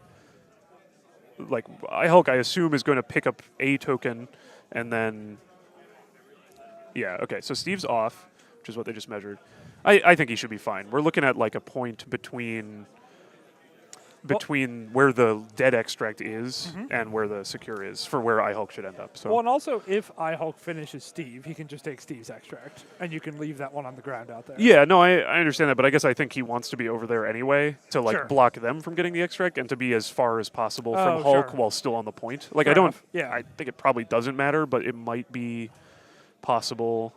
Hulk, I assume, is going to pick up a token, and then. Yeah, okay, so Steve's off, which is what they just measured. I think he should be fine. We're looking at like a point between where the dead extract is and where the secure is for where iHulk should end up. So. Well, and also, if iHulk finishes Steve, he can just take Steve's extract, and you can leave that one on the ground out there. Yeah, no, I understand that, but I guess I think he wants to be over there anyway to block them from getting the extract and to be as far as possible from Hulk while still on the point. Like, Fair enough. I think it probably doesn't matter, but it might be possible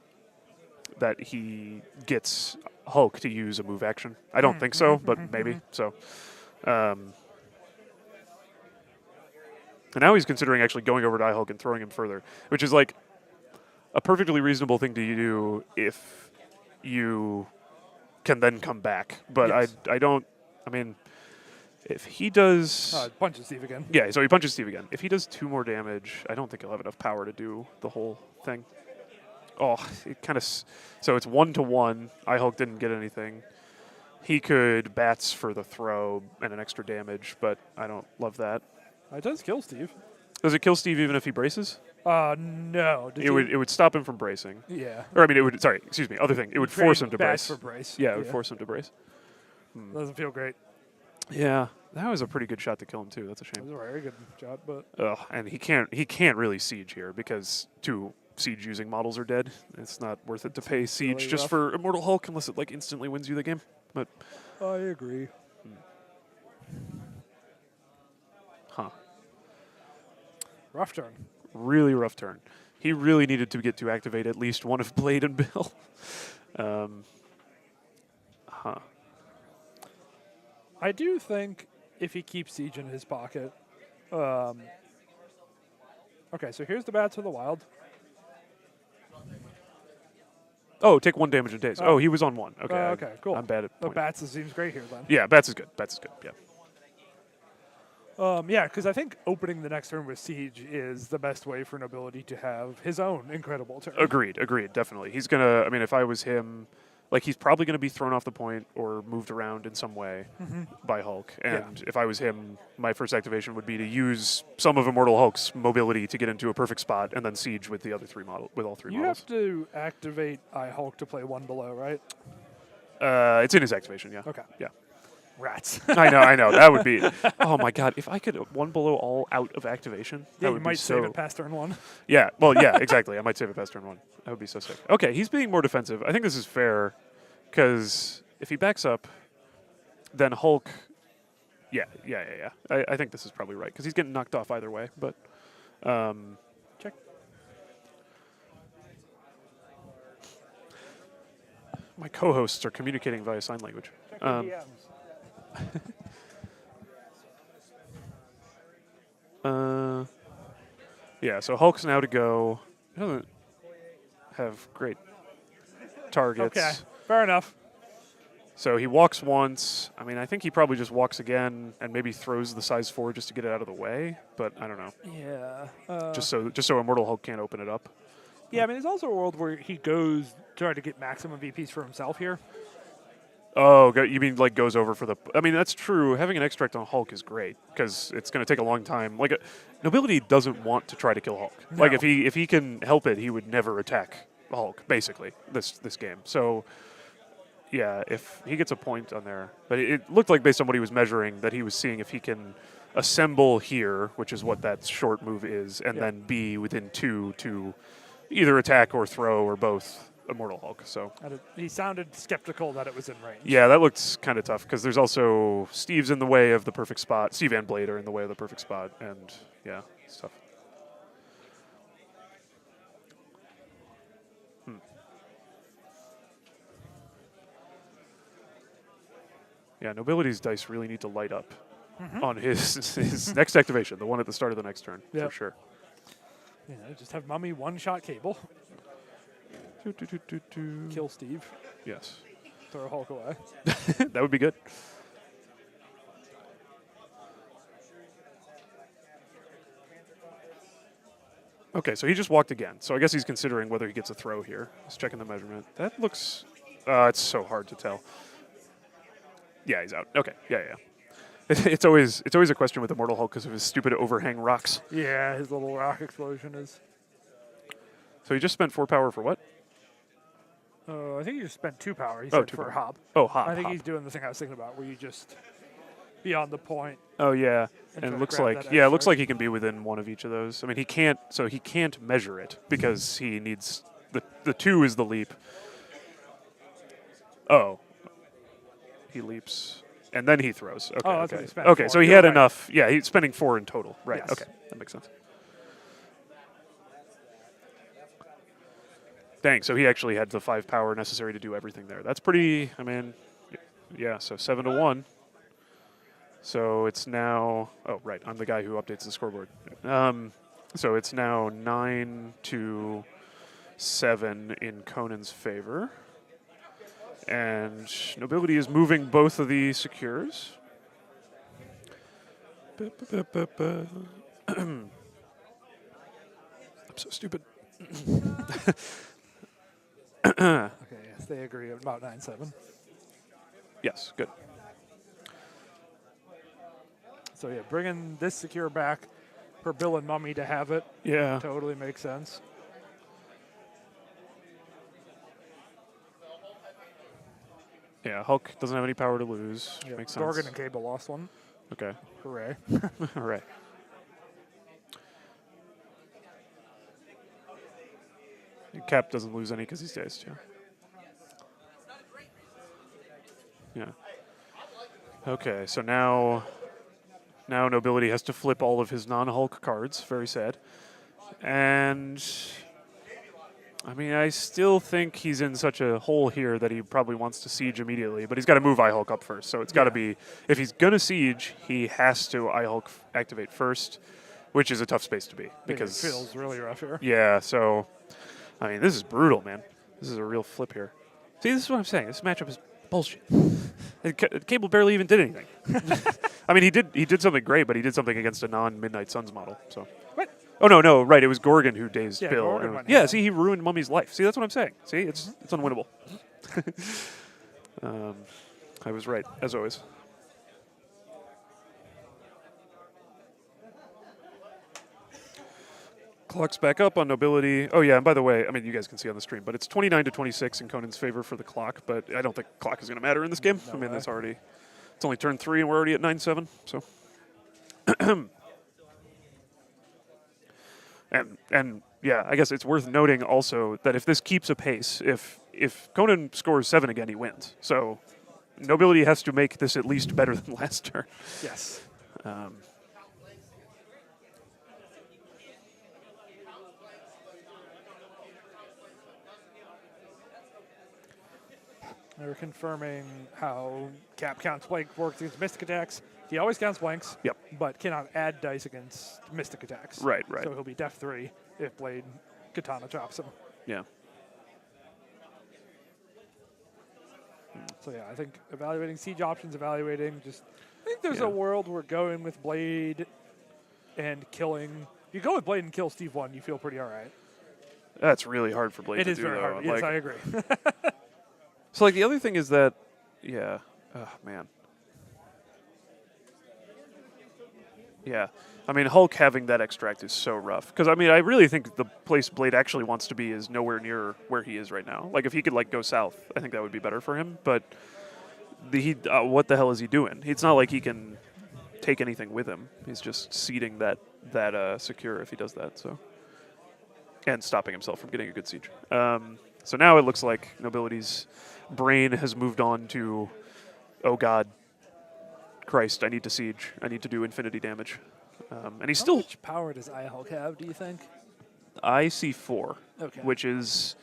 that he gets Hulk to use a move action. I don't think so, but maybe. So, and now he's considering actually going over to iHulk and throwing him further, which is like a perfectly reasonable thing to do if you can then come back. But Yes. I don't. I mean, if he does, Punches Steve again. yeah. So he punches Steve again. If he does 2 more damage, I don't think he'll have enough power to do the whole thing. Oh, it kind of. So it's 1-1. Hulk didn't get anything. He could bats for the throw and an extra damage, but I don't love that. It does kill Steve. Does it kill Steve even if he braces? No. It would stop him from bracing. Yeah. Or I mean, it would. Sorry, excuse me. Other thing, it would force him to brace. For brace. Yeah, it would force him to brace. Doesn't feel great. Yeah, that was a pretty good shot to kill him too. That's a It was shame. a very good shot, but And he can't really siege here because 2 siege using models are dead. It's not worth it to pay siege really just rough. for Immortal Hulk unless it like instantly wins you the game. But I agree. Rough turn. really rough turn. He really needed to get to activate at least one of Blade and Bill. I do think if he keeps Siege in his pocket. Okay, so here's the bats of the wild. Oh, take 1 damage in days. Oh, he was on 1. Okay. Okay, cool. I'm bad at The point. bats seems great here then. Yeah, bats is good. Bats is good. Yeah. Yeah, because I think opening the next turn with Siege is the best way for Nobility to have his own incredible turn. Agreed, definitely. He's going to, I mean, if I was him, like, he's probably going to be thrown off the point or moved around in some way by Hulk. And if I was him, my first activation would be to use some of Immortal Hulk's mobility to get into a perfect spot and then siege with the other 3 with all 3 You models. have to activate Hulk to play 1 below, right? It's in his activation, yeah. Okay. Yeah. Rats. I know. That would be, oh my God, if I could 1 below all out of activation, that Yeah, would you be might so... save it past turn 1. Yeah, well, yeah, exactly. I might save it past turn 1. That would be so sick. Okay, he's being more defensive. I think this is fair, because if he backs up, then Hulk... Yeah. I think this is probably right, because he's getting knocked off either way, but... Check. My co-hosts are communicating via sign language. Check your DMs. Yeah, so Hulk's now to go. He doesn't have great targets. Okay, fair enough. So he walks once. I mean, I think he probably just walks again and maybe throws the size 4 just to get it out of the way. But I don't know. Yeah. Just so Immortal Hulk can't open it up. Yeah, I mean, there's also a world where he goes trying to get maximum VPs for himself here. Oh, you mean like goes over for the... I mean, that's true. Having an extract on Hulk is great because it's going to take a long time. Like, Nobility doesn't want to try to kill Hulk. No. Like, if he can help it, he would never attack Hulk, basically, this game. So, yeah, if he gets a point on there. But it looked like, based on what he was measuring, that he was seeing if he can assemble here, which is what that short move is, and then be within 2 to either attack or throw or both Immortal Hulk. So He sounded skeptical that it was in range. yeah, that looks kind of tough because there's also Steve's in the way of the perfect spot. Steve and Blade are in the way of the perfect spot, and yeah, it's tough. Yeah, Nobility's dice really need to light up on his next activation, the one at the start of the next turn, for sure. Yeah, just have Mummy one-shot cable. Kill Steve. Yes. Throw Hulk away. That would be good. Okay, so he just walked again. So I guess he's considering whether he gets a throw here. He's checking the measurement. That looks... it's so hard to tell. Yeah, he's out. Okay, yeah. It's always a question with Immortal Hulk because of his stupid overhang rocks. Yeah, his little rock explosion is... So he just spent 4 power for what? I think he just spent 2 power. He said 2 for power. Hop. Oh, Hop. I think Hop. he's doing the thing I was thinking about, where you just beyond the point. Oh yeah, And and try it to looks grab like that it looks extra. like he can be within one of each of those. I mean, he can't measure it because he needs the 2 is the leap. Oh, he leaps and then he throws. Okay, Oh, that's what okay, he spent okay. for. So he You're had right. enough. Yeah, he's spending 4 in total. Right. Yes. Okay, that makes sense. Dang, so he actually had the 5 power necessary to do everything there. That's pretty, I mean, yeah, so 7-1. So it's now, oh, right, I'm the guy who updates the scoreboard. So it's now 9-7 in Conan's favor. And Nobility is moving both of the secures. I'm so stupid. Okay, yes, they agree about 9-7. Yes, good. So yeah, bringing this secure back for Bill and Mummy to have it Yeah. totally makes sense. Yeah, Hulk doesn't have any power to lose. Yeah, Makes Dorgan sense. and Cable lost one. Okay. Hooray. All right. Cap doesn't lose any because he's dazed, yeah. Yeah. Okay, so now Nobility has to flip all of his non-Hulk cards. Very sad. And I mean, I still think he's in such a hole here that he probably wants to siege immediately, but he's got to move iHulk up first. So it's got to be, if he's going to siege, he has to iHulk activate first, which is a tough space to be. Because it feels really rough here. Yeah, so, I mean, this is brutal, man. This is a real flip here. See, this is what I'm saying. This matchup is bullshit. Cable barely even did anything. I mean, he did something great, but he did something against a non-Midnight Suns model. So. What? Oh, no, right. It was Gorgon who dazed Bill. Gorgon went Yeah, down. see, he ruined Mummy's life. See, that's what I'm saying. See, it's unwinnable. I was right, as always. Clock's back up on Nobility. Oh, yeah, and by the way, I mean, you guys can see on the stream, but it's 29-26 in Conan's favor for the clock, but I don't think clock is going to matter in this game. No I mean, way. it's only turn 3, and we're already at 9-7, so. And yeah, I guess it's worth noting also that if this keeps a pace, if Conan scores 7 again, he wins. So Nobility has to make this at least better than last turn. Yes. They're confirming how Cap counts blank works against mystic attacks. He always counts blanks, Yep. but cannot add dice against mystic attacks. Right. So he'll be def 3 if Blade Katana chops him. Yeah. So yeah, I think evaluating siege options, I think there's Yeah. a world where going with Blade and killing. You go with Blade and kill Steve 1, you feel pretty all right. That's really hard for Blade It to is do, very though. hard. Yes, I agree. So, like, the other thing is that, yeah. Oh, man. Yeah. I mean, Hulk having that extract is so rough. Because, I mean, I really think the place Blade actually wants to be is nowhere near where he is right now. Like, if he could, like, go south, I think that would be better for him. But what the hell is he doing? It's not like he can take anything with him. He's just seeding that secure if he does that, so. And stopping himself from getting a good siege. So now it looks like Nobility's brain has moved on to, oh God, Christ, I need to siege. I need to do infinity damage. And he's How still much power does iHulk have, do you think? IC4, Okay. which is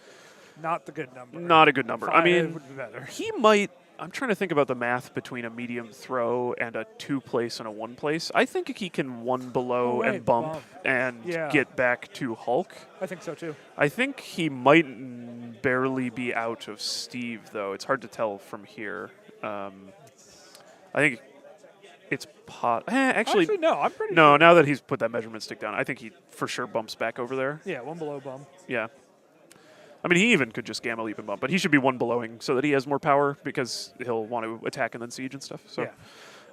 Not the good number. not a good number. I 5 mean, would be better. he might. I'm trying to think about the math between a medium throw and a 2-place and a 1-place. I think he can 1 below and bump and get back to Hulk. I think so too. I think he might barely be out of Steve, though. It's hard to tell from here. I think it's actually no, I'm pretty no. sure. Now that he's put that measurement stick down, I think he for sure bumps back over there. Yeah, 1 below bump. Yeah. I mean, he even could just Gamma Leap and bump, but he should be 1 belowing so that he has more power because he'll want to attack and then siege and stuff. So, Yeah.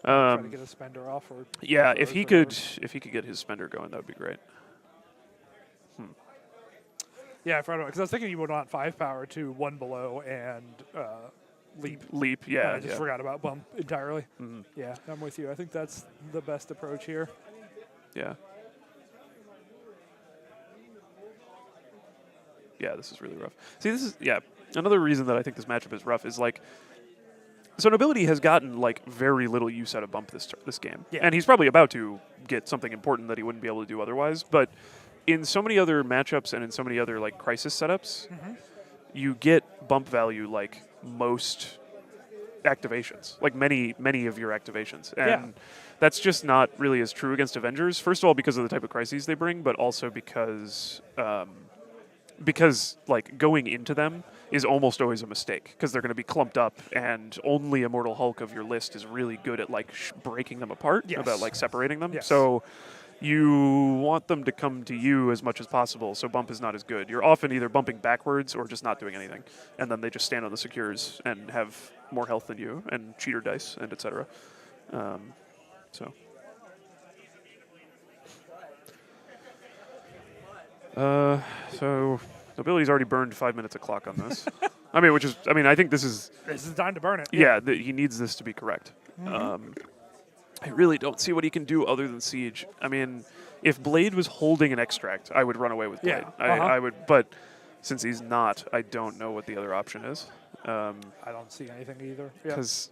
Try to get a spender off. Or yeah, or if he whatever. could get his spender going, that would be great. Yeah, I forgot about because I was thinking you would want 5 power to 1 below and leap. Leap, yeah. I just forgot about bump entirely. Mm-hmm. Yeah, I'm with you. I think that's the best approach here. Yeah. Yeah, this is really rough. See, this is, another reason that I think this matchup is rough is, like, so Nobility has gotten, like, very little use out of bump this game. Yeah. And he's probably about to get something important that he wouldn't be able to do otherwise. But in so many other matchups and in so many other, like, crisis setups, you get bump value, like, most activations, like many of your activations. And that's just not really as true against Avengers. First of all, because of the type of crises they bring, but also because because like going into them is almost always a mistake because they're going to be clumped up, and only Immortal Hulk of your list is really good at like breaking them apart, Yes. about like separating them. Yes. So you want them to come to you as much as possible, so bump is not as good. You're often either bumping backwards or just not doing anything, and then they just stand on the secures and have more health than you, and cheater dice, and etc. So. So Nobility's already burned 5 minutes of clock on this. I mean, I think this is... This is time to burn it. Yeah, he needs this to be correct. I really don't see what he can do other than siege. I mean, if Blade was holding an extract, I would run away with Blade. Yeah. I would, but since he's not, I don't know what the other option is. I don't see anything either. Because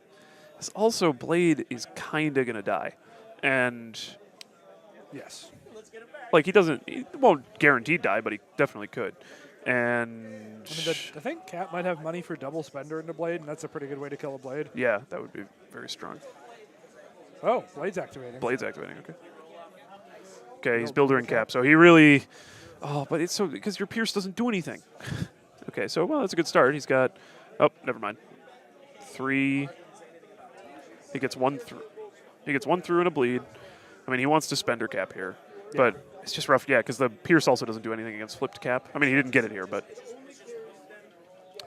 also Blade is kind of going to die. And... Yes. Like, he won't guarantee die, but he definitely could. And... I mean, I think Cap might have money for double spender into Blade, and that's a pretty good way to kill a Blade. Yeah, that would be very strong. Oh, Blade's activating. Blade's activating, okay. Okay, he's Builder and Cap, so he really... Oh, but it's so... Because your Pierce doesn't do anything. Okay, so, well, that's a good start. He's got... Oh, never mind. 3... He gets one through. He gets one through and a bleed. I mean, he wants to spender Cap here. Yeah. But it's just rough, yeah, because the Pierce also doesn't do anything against flipped Cap. I mean, he didn't get it here, but...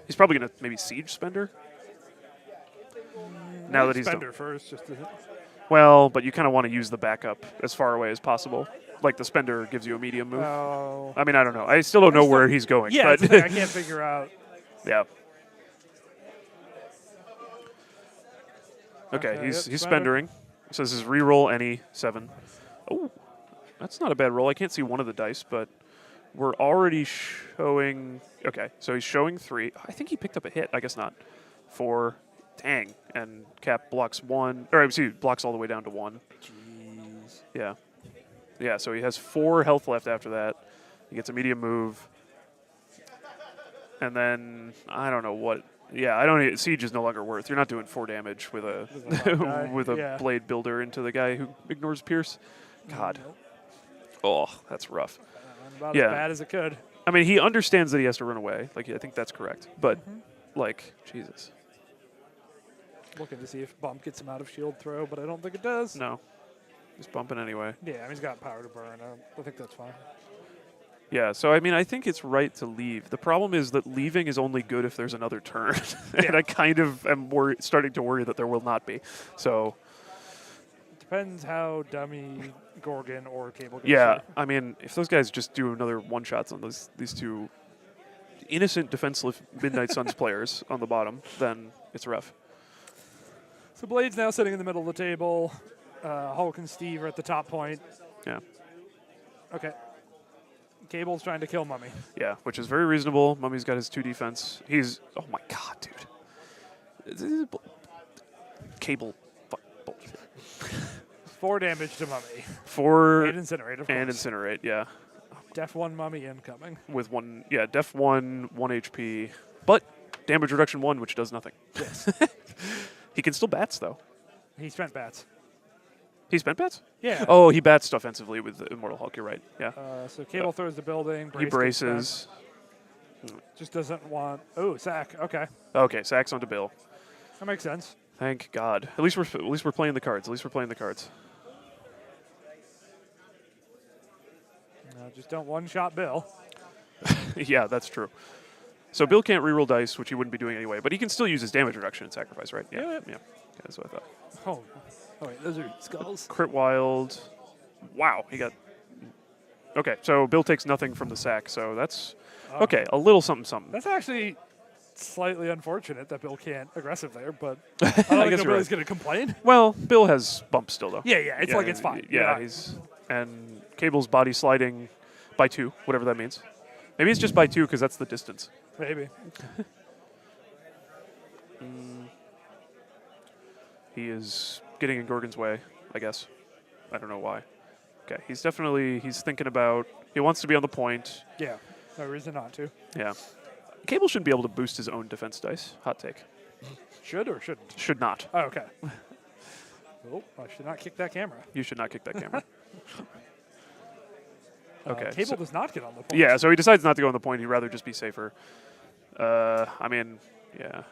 He's probably going to maybe siege spender? Now that he's spender first, just to... Well, but you kind of want to use the backup as far away as possible. Like the spender gives you a medium move. Oh. I mean, I don't know. I still don't know where he's going. Yeah, but it's the thing I can't figure out. Yeah. Okay, he's spendering. So this is reroll any 7. Oh, that's not a bad roll. I can't see one of the dice, but we're already showing... Okay, so he's showing 3. I think he picked up a hit. I guess not. 4. Dang. And Cap blocks 1. Or, excuse me, blocks all the way down to 1. Jeez. Yeah. Yeah, so he has 4 health left after that. He gets a medium move. And then, I don't know what... Yeah, I don't... Siege is no longer worth. You're not doing 4 damage with a with a blade builder into the guy who ignores Pierce. God. Nope. Oh, that's rough. About as bad as it could. I mean, he understands that he has to run away. Like, I think that's correct. But, like, Jesus. Looking to see if bump gets him out of shield throw, but I don't think it does. No. He's bumping anyway. Yeah, I mean, he's got power to burn. I think that's fine. Yeah, so I mean, I think it's right to leave. The problem is that leaving is only good if there's another turn, and I kind of am starting to worry that there will not be. So it depends how dummy Gorgon or Cable goes. Yeah, I mean, if those guys just do another one-shots on these two innocent, defenseless Midnight Suns players on the bottom, then it's rough. So Blade's now sitting in the middle of the table. Hulk and Steve are at the top point. Yeah. Okay. Cable's trying to kill Mummy. Yeah, which is very reasonable. Mummy's got his 2 defense. He's... Oh, my God, dude. Cable. Bullshit. 4 damage to Mummy. 4... And Incinerate, of course. And Incinerate, yeah. Def 1 Mummy incoming. With 1... Yeah, Def 1, 1 HP. But damage reduction 1, which does nothing. Yes. He can still bats, though. He spent bats. He spent bats? Yeah. Oh, he bats offensively with the Immortal Hulk. You're right. Yeah. So Cable throws the building. He braces. Just doesn't want... Oh, sack. Okay. Okay, sacks onto Bill. That makes sense. Thank God. At least we're playing the cards. At least we're playing the cards. Just don't one-shot Bill. Yeah, that's true. So Bill can't reroll dice, which he wouldn't be doing anyway, but he can still use his damage reduction and sacrifice, right? Yeah. Yeah. That's what I thought. Oh, wait, those are skulls. Crit wild. Wow, he got... Okay, so Bill takes nothing from the sack, so that's... Okay, a little something. That's actually slightly unfortunate that Bill can't aggressive there, but I don't think nobody's going to complain. Well, Bill has bumps still, though. Yeah, it's like it's fine. Yeah, he's... And Cable's body sliding by 2, whatever that means. Maybe it's just by 2 because that's the distance. Maybe. He is getting in Gorgon's way, I guess. I don't know why. Okay, he's thinking about... He wants to be on the point. Yeah, no reason not to. Yeah. Cable shouldn't be able to boost his own defense dice. Hot take. Should or shouldn't? Should not. Oh, okay. Oh, I should not kick that camera. You should not kick that camera. Okay. Cable so- does not get on the point. yeah, so he decides not to go on the point. He'd rather just be safer. I mean, yeah.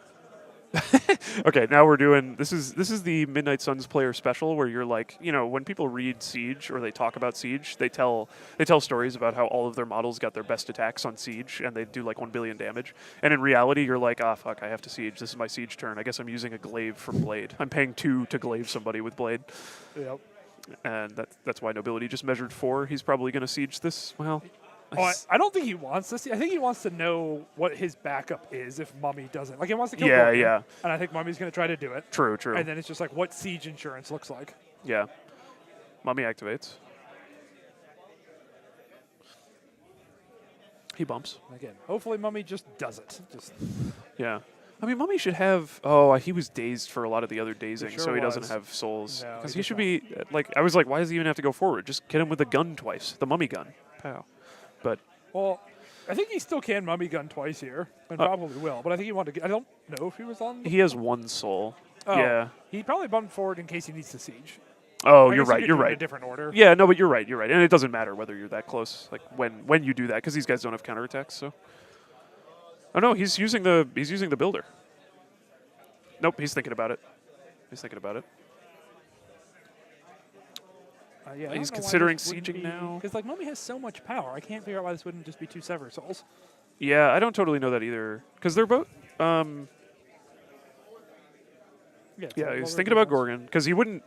Okay, now we're doing this is the Midnight Suns player special where you're like, when people read Siege or they talk about Siege, they tell stories about how all of their models got their best attacks on Siege and they do like 1 billion damage. And in reality, you're like, ah, fuck, I have to Siege. This is my Siege turn. I guess I'm using a glaive from Blade. I'm paying 2 to glaive somebody with Blade. Yep. And that's why Nobility just measured 4. He's probably going to Siege this. Well, Oh, I don't think he wants this. I think he wants to know what his backup is if Mummy doesn't. Like, he wants to kill Yeah, Gorgon, yeah. And I think Mummy's going to try to do it. True. And then it's just like what Siege insurance looks like. Yeah. Mummy activates. He bumps. Again, hopefully Mummy just does it. Yeah. I mean, Mummy should have. Oh, he was dazed for a lot of the other dazing, sure so he doesn't was. have souls. No, Because he he does should not. be like. I was like, why does he even have to go forward? Just hit him with the gun twice, the Mummy gun. Pow. But Well, I think he still can Mummy gun twice here, and probably will. But I think he wanted to get. I don't know if he was on. he has 1 soul. Oh, Yeah. He probably bumped forward in case he needs to Siege. Oh, I you're guess you right. could You're do it in a right. different order. Yeah. No, but you're right. You're right. And it doesn't matter whether you're that close. Like when you do that, because these guys don't have counterattacks. So. Oh no, he's using the builder. Nope, he's thinking about it. He's thinking about it. Yeah, He's considering sieging now. Because like Mummy has so much power, I can't figure out why this wouldn't just be 2 Sever Souls. Yeah, I don't totally know that either. Because they're both. Yeah, Yeah, he's thinking about Gorgon because he wouldn't.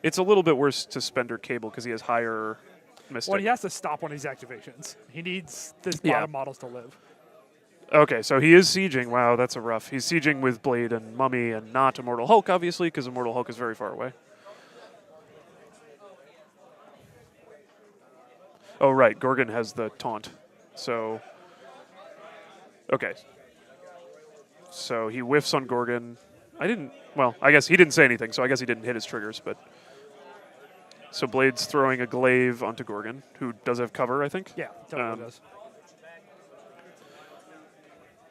It's a little bit worse to Spender Cable because he has higher Mystic. Well, he has to stop one of these activations. He needs this Yeah. bottom models to live. Okay, so he is sieging. Wow, that's a rough. He's sieging with Blade and Mummy and not Immortal Hulk, obviously, because Immortal Hulk is very far away. Oh, right. Gorgon has the taunt. So. Okay. So he whiffs on Gorgon. Well, I guess he didn't say anything, so I guess he didn't hit his triggers, but. So Blade's throwing a glaive onto Gorgon, who does have cover, I think. Yeah, totally does.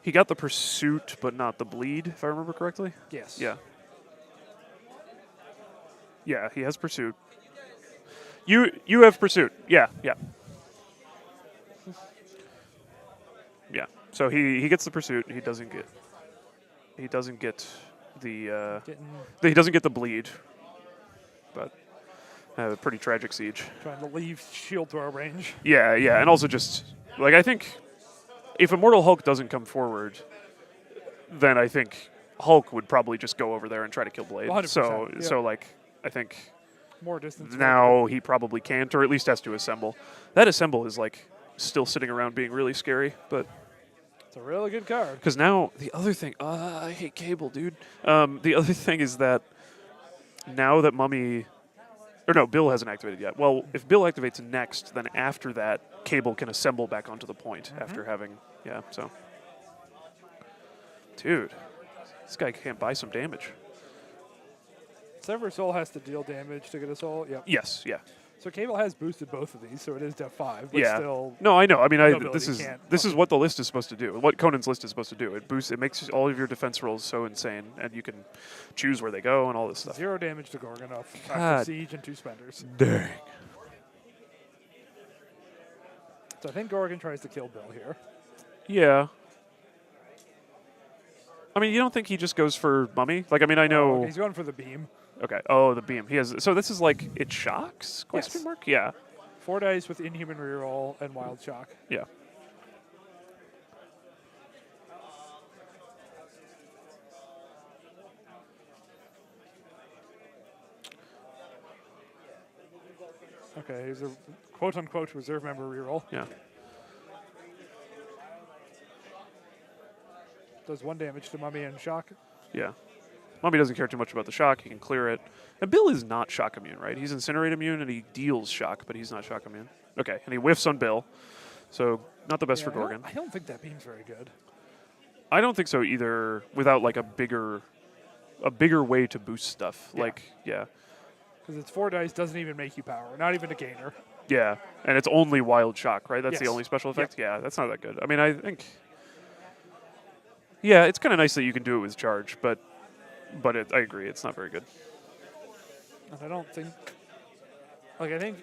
He got the pursuit, but not the bleed, if I remember correctly. Yes. Yeah. Yeah, he has pursuit. You have pursuit. Yeah. Yeah. So he gets the pursuit. He doesn't get the he doesn't get the bleed. But a pretty tragic siege. Trying to leave shield throw range. Yeah, and also just like I think if Immortal Hulk doesn't come forward, then I think Hulk would probably just go over there and try to kill Blade. 100%, So like I think More distance. now he probably can't, or at least has to assemble. That assemble is like still sitting around being really scary, but It's a really good card. because now the other thing, I hate Cable, dude. The other thing is that now that Mummy, or no, Bill hasn't activated yet. Well, if Bill activates next, then after that, Cable can assemble back onto the point after having, so. Dude, this guy can't buy some damage. Sever Soul has to deal damage to get a soul. Yep. Yes, yeah. So Cable has boosted both of these, so it is to 5. But Yeah. still, No, I know. I mean, Nobility this can't. is what the list is supposed to do. What Conan's list is supposed to do. It makes all of your defense rolls so insane, and you can choose where they go and all this stuff. 0 damage to Gorgon off God. after Siege and 2 Spenders. Dang. So I think Gorgon tries to kill Bill here. Yeah. I mean, you don't think he just goes for Mummy? Like, I mean, I know. Okay, he's going for the beam. Okay. Oh, the beam. He has. So this is like it shocks? Question Yes. mark. Yeah. 4 dice with Inhuman reroll and Wild Shock. Yeah. Okay, here's a quote-unquote reserve member reroll. Yeah. Does 1 damage to Mummy and Shock. Yeah. Mummy doesn't care too much about the shock. He can clear it. And Bill is not shock immune, right? He's incinerate immune and he deals shock, but he's not shock immune. Okay, and he whiffs on Bill. So not the best for Gorgon. I don't think that beam's very good. I don't think so either. Without like a bigger way to boost stuff. Yeah. Like Because it's 4 dice, doesn't even make you power, not even a gainer. yeah, and it's only wild shock, right? That's the Yes. only special effect. Yeah, that's not that good. I mean, I think. Yeah, it's kind of nice that you can do it with charge, but I agree, it's not very good. And I don't think... Like, I think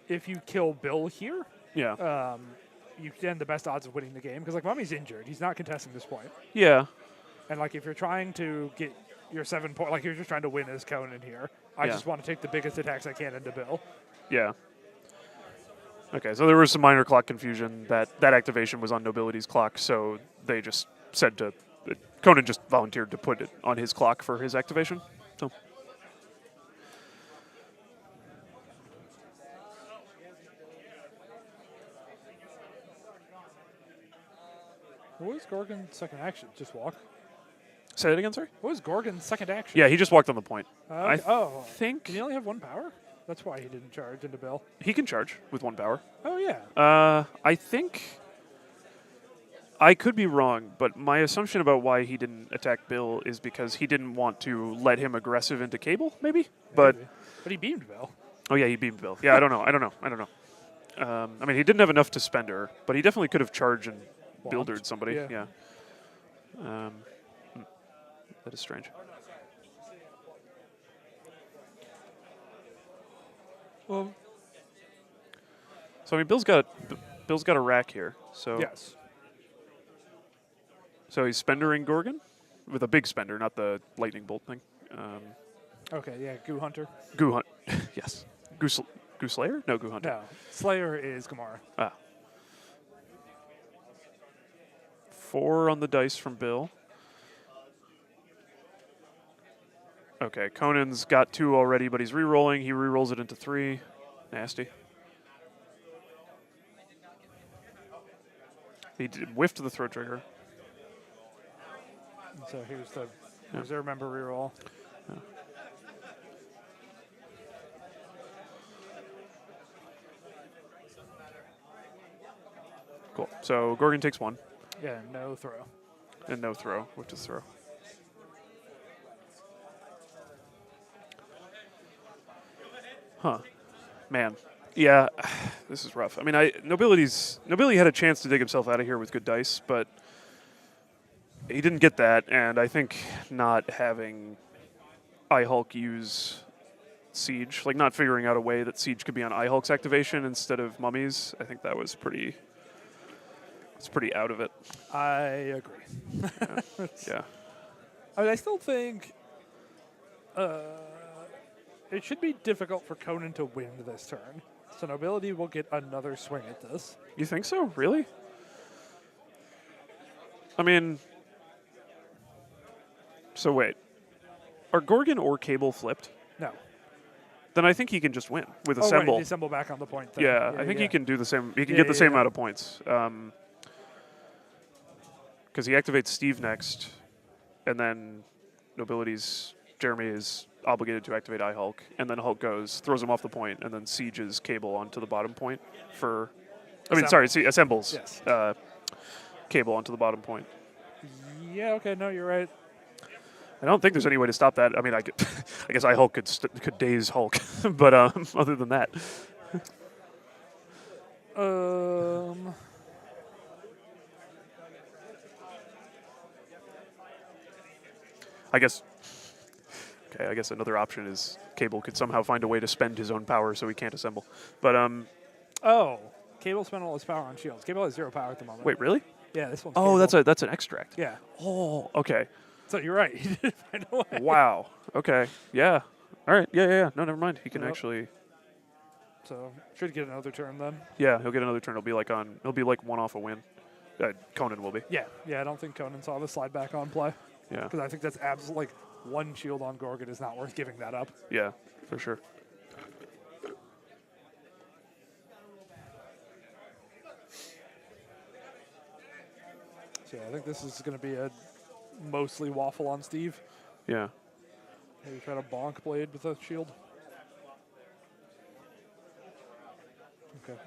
if you kill Bill here, Yeah. You stand the best odds of winning the game because like Mummy's injured. He's not contesting this point. Yeah. And like if you're trying to get your 7 point, like you're just trying to win as Conan here. I just want to take the biggest attacks I can into Bill. Yeah. Okay, so there was some minor clock confusion. That activation was on Nobility's clock, so they just said to Conan just volunteered to put it on his clock for his activation. So. What was Gorgon's second action? Just walk? Say that again, sorry? What was Gorgon's second action? Yeah, he just walked on the point. I think... Can he only have 1 power? That's why he didn't charge into Bill. He can charge with 1 power. Oh, yeah. I think... I could be wrong, but my assumption about why he didn't attack Bill is because he didn't want to let him aggressive into Cable, maybe? But he beamed Bill. Oh, yeah, he beamed Bill. Yeah, I don't know. I mean, he didn't have enough to spend her, but he definitely could have charged and buildered somebody. Yeah. That is strange. Well, so I mean, Bill's got a rack here. So yes. So he's spendering Gorgon with a big spender, not the lightning bolt thing. Okay, yeah, Goo Hunter. Goo Hunt. Yes. Goo Slayer? No, Goo Hunter. No, Slayer is Gamara. Ah. 4 on the dice from Bill. Okay, Conan's got 2 already, but he's re-rolling. He re-rolls it into 3. Nasty. He whiffed the throw trigger. So here's the reserve member reroll. Yeah. Cool. So Gorgon takes 1. Yeah, no throw. And no throw. Whipped his throw. Huh. Man. Yeah, this is rough. I mean, Nobility had a chance to dig himself out of here with good dice, but he didn't get that, and I think not having iHulk use Siege, like not figuring out a way that Siege could be on iHulk's activation instead of Mummy's, I think that was pretty out of it. I agree. Yeah. I mean, I still think it should be difficult for Conan to win this turn. So Nobility will get another swing at this. You think so? Really? I mean, so wait. Are Gorgon or Cable flipped? No. Then I think he can just win with Oh, Assemble. right, assemble back on the point thing. Yeah, I think he can do the same. He can get the same amount of points. Because he activates Steve next, and then Nobility's Jeremy is obligated to activate iHulk, and then Hulk goes, throws him off the point, and then sieges Cable onto the bottom point for... assembles Yes. Cable onto the bottom point. Yeah, okay, no, you're right. I don't think there's any way to stop that. I mean, I guess iHulk could daze Hulk, but other than that... I guess another option is Cable could somehow find a way to spend his own power so he can't assemble. But Cable spent all his power on shields. Cable has 0 power at the moment. wait, really? Yeah, this one's Oh, Cable. that's an extract. Yeah. Oh, okay. So you're right. He did find a way. Wow. Okay. Yeah. All right. Yeah. No, never mind. He can actually. So should get another turn then. Yeah, he'll get another turn. He'll be like 1 off a win. Conan will be. Yeah. I don't think Conan saw the slide back on play. Yeah. Because I think that's absolutely 1 shield on Gorgon is not worth giving that up. Yeah, for sure. So I think this is going to be a mostly waffle on Steve. Yeah. Maybe try to bonk Blade with a shield. Okay.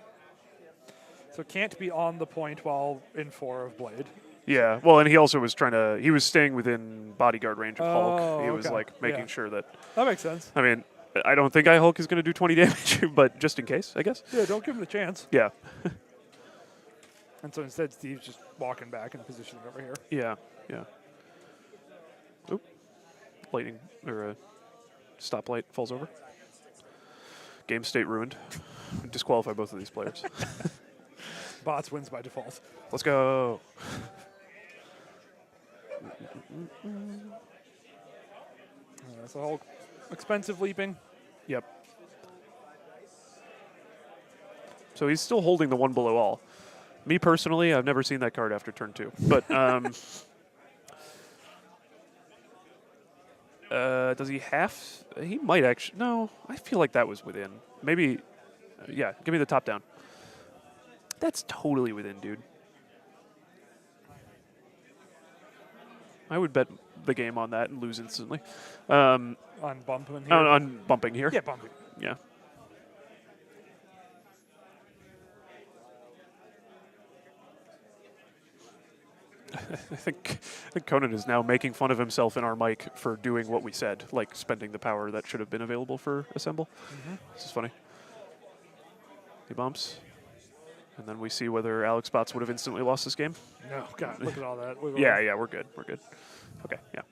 So can't be on the point while in 4 of Blade. Yeah. Well, and he also was he was staying within bodyguard range of Hulk. He was like making sure that. That makes sense. I mean, I don't think iHulk is going to do 20 damage, but just in case, I guess. Yeah, don't give him the chance. Yeah. And so instead, Steve's just walking back and positioning over here. Yeah. Oop. Lightning, or a stoplight falls over. Game state ruined. Disqualify both of these players. bots wins by default. Let's go. So Hulk, expensive leaping. Yep. So he's still holding the one below all. Me personally, I've never seen that card after turn 2. But does he have? He might actually. No, I feel like that was within. Maybe. Yeah, give me the top down. That's totally within, dude. I would bet the game on that and lose instantly. On bumping here. On bumping here. Yeah, bumping. Yeah. I think Conan is now making fun of himself in our mic for doing what we said, like spending the power that should have been available for Assemble. This is funny. He bumps. And then we see whether Alex Bots would have instantly lost this game. No, God, look at all that. Yeah, we're good. We're good. Okay, yeah.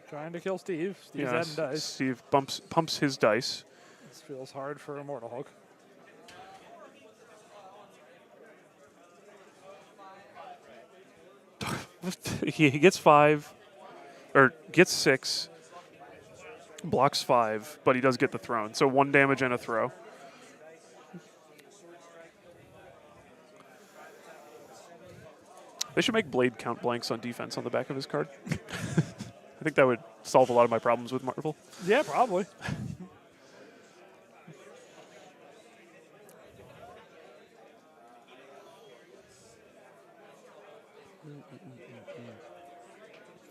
Trying to kill Steve. Steve's adding dice. Steve pumps his dice. This feels hard for Immortal Hulk. He gets 5, or gets 6, blocks 5, but he does get the thrown. So 1 damage and a throw. They should make Blade count blanks on defense on the back of his card. I think that would solve a lot of my problems with Marvel. Yeah, probably.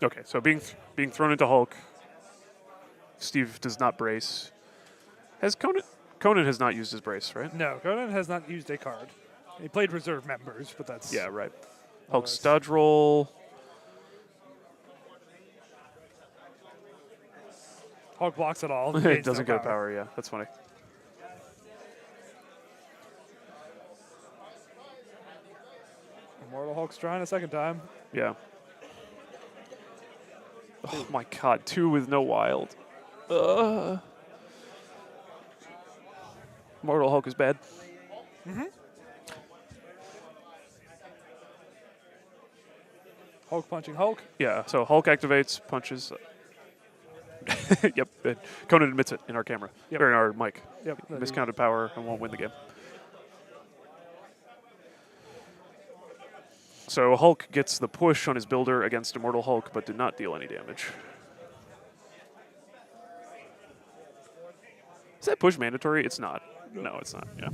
Okay, so being thrown into Hulk, Steve does not brace. Has Conan has not used his brace, right? No, Conan has not used a card. He played reserve members, but that's... Yeah, right. Hulk's dodge roll. Hulk blocks it all. It doesn't get power, yeah. That's funny. Immortal Hulk's trying a second time. Yeah. Oh my god, 2 with no wild. Immortal Hulk is bad. Hulk punching Hulk. Yeah, so Hulk activates, punches. Yep, Conan admits it in our camera, or in our mic. Yep. Miscounted power and won't win the game. So Hulk gets the push on his builder against Immortal Hulk, but did not deal any damage. Is that push mandatory? It's not. No, it's not. Yeah.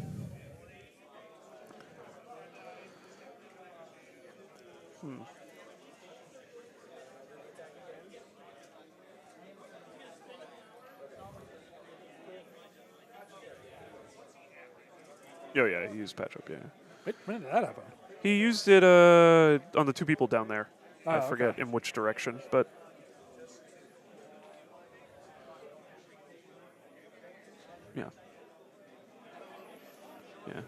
Oh yeah, he used patch up. Yeah. Wait, when did that happen? He used it on the 2 people down there. I Oh, forget okay. in which direction, but yeah. Yeah.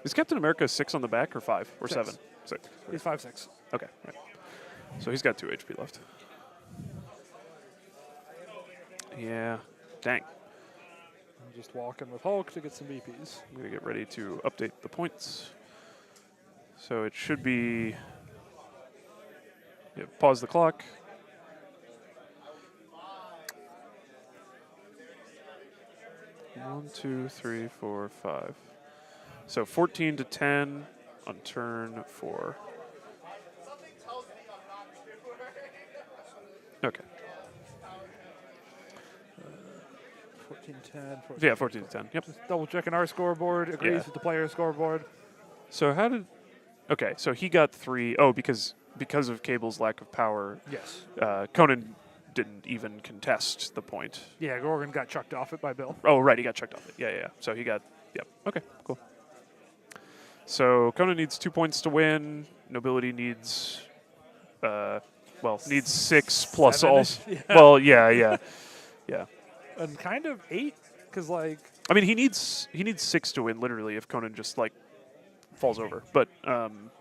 Is Captain America 6 on the back or 5 or 6. 7? 6. He's 5'6". Okay, right. So he's got 2 HP left. Yeah. Dang. I'm just walking with Hulk to get some VPs. I'm going to get ready to update the points. So it should be... Yeah, pause the clock. One, 2, 3, 4, 5. So 14 to 10 on turn 4. Okay. 14-10. Yeah, 14 to 10. Yep. Just double checking our scoreboard. Agrees Yeah. with the player's scoreboard. So how did... Okay, so he got 3. Oh, because of Cable's lack of power, Yes. Conan didn't even contest the point. Yeah, Gorgon got chucked off it by Bill. Oh, right, he got checked off it. Yeah. So he got... Yep. Okay, cool. So Conan needs 2 points to win. Nobility needs... needs 6 plus all... Yeah. Well, yeah. And kind of 8, because, like... I mean, he needs 6 to win, literally, if Conan just, like, falls over. But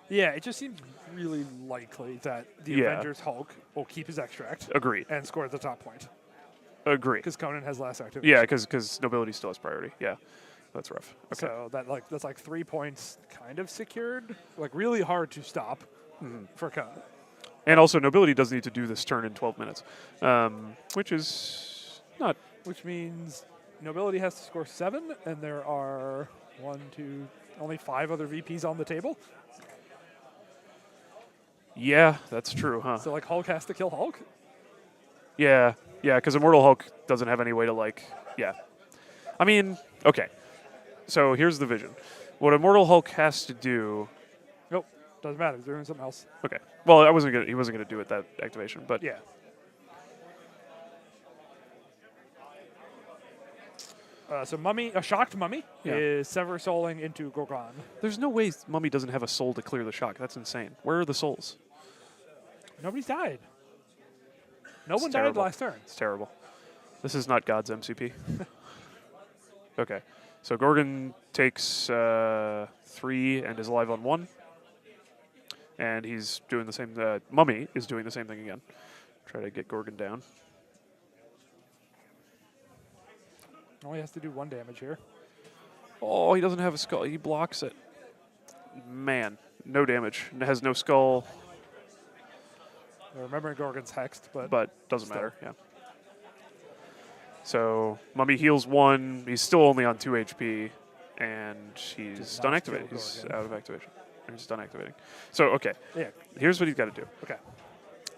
Yeah, it just seems really likely that the Yeah. Avengers Hulk will keep his extract agreed. and score the top point Agree. because Conan has last activation. Yeah, because nobility still has priority. Yeah, that's rough. Okay. So that's like 3 points kind of secured. Like really hard to stop for Conan. And also, nobility does need to do this turn in 12 minutes, which is not. Which means nobility has to score 7, and there are only 5 other VPs on the table. Yeah, that's true, huh? So like Hulk has to kill Hulk. Yeah, because Immortal Hulk doesn't have any way to like. Yeah, I mean, okay. So here's the vision. What Immortal Hulk has to do. Nope, doesn't matter. He's doing something else. Okay. Well, he wasn't gonna do it that activation, but Yeah. So a shocked mummy Yeah. is sever souling into Gorgon. there's no way Mummy doesn't have a soul to clear the shock. That's insane. Where are the souls? Nobody's died. No one terrible. died last turn. It's terrible. This is not God's MCP. Okay. So Gorgon takes 3 and is alive on 1. And he's doing the same. Mummy is doing the same thing again. Try to get Gorgon down. Only has to do 1 damage here. Oh, he doesn't have a skull. He blocks it. Man, no damage. It has no skull, Remembering Gorgon's hexed, but doesn't Still. matter. Yeah. So Mummy heals 1. He's still only on 2 HP, and he's Does done not activating. kill He's Gorgon. out of activation. He's done activating. So okay, yeah. here's what he's got to do. Okay.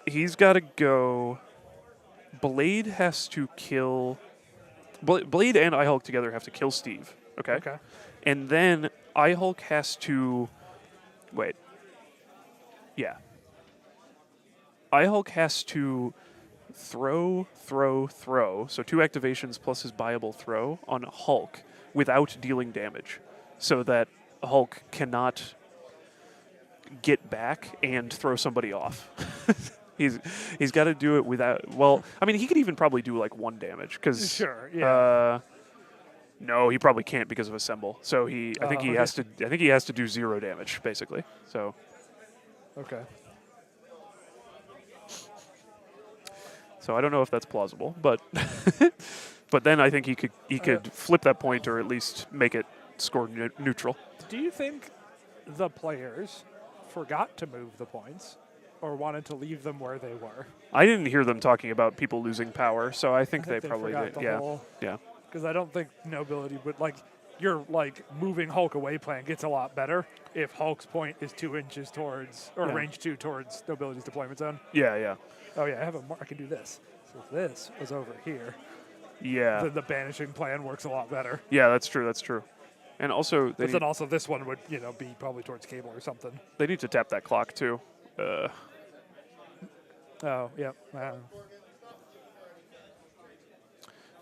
He's got to go. Blade has to kill. Blade and iHulk together have to kill Steve. Okay. Okay. And then iHulk has to. Wait. Yeah. iHulk has to throw. So 2 activations plus his viable throw on Hulk without dealing damage, so that Hulk cannot get back and throw somebody off. He's got to do it without. Well, I mean, he could even probably do like 1 damage because. Sure. Yeah. No, he probably can't because of assemble. So I think he okay. has to. I think he has to do 0 damage basically. So Okay. I don't know if that's plausible, but but then I think he could flip that point or at least make it score neutral. Do you think the players forgot to move the points or wanted to leave them where they were? I didn't hear them talking about people losing power, so I think they probably forgot did. the Yeah, whole- yeah. Because I don't think nobility would like your moving Hulk away plan gets a lot better if Hulk's point is 2 inches towards or Yeah. range 2 towards nobility's deployment zone. Yeah. Oh yeah, I can do this. So if this was over here, Yeah. then the banishing plan works a lot better. Yeah, that's true. That's true. And also, But then also this one would be probably towards cable or something. they need to tap that clock too. Oh yeah.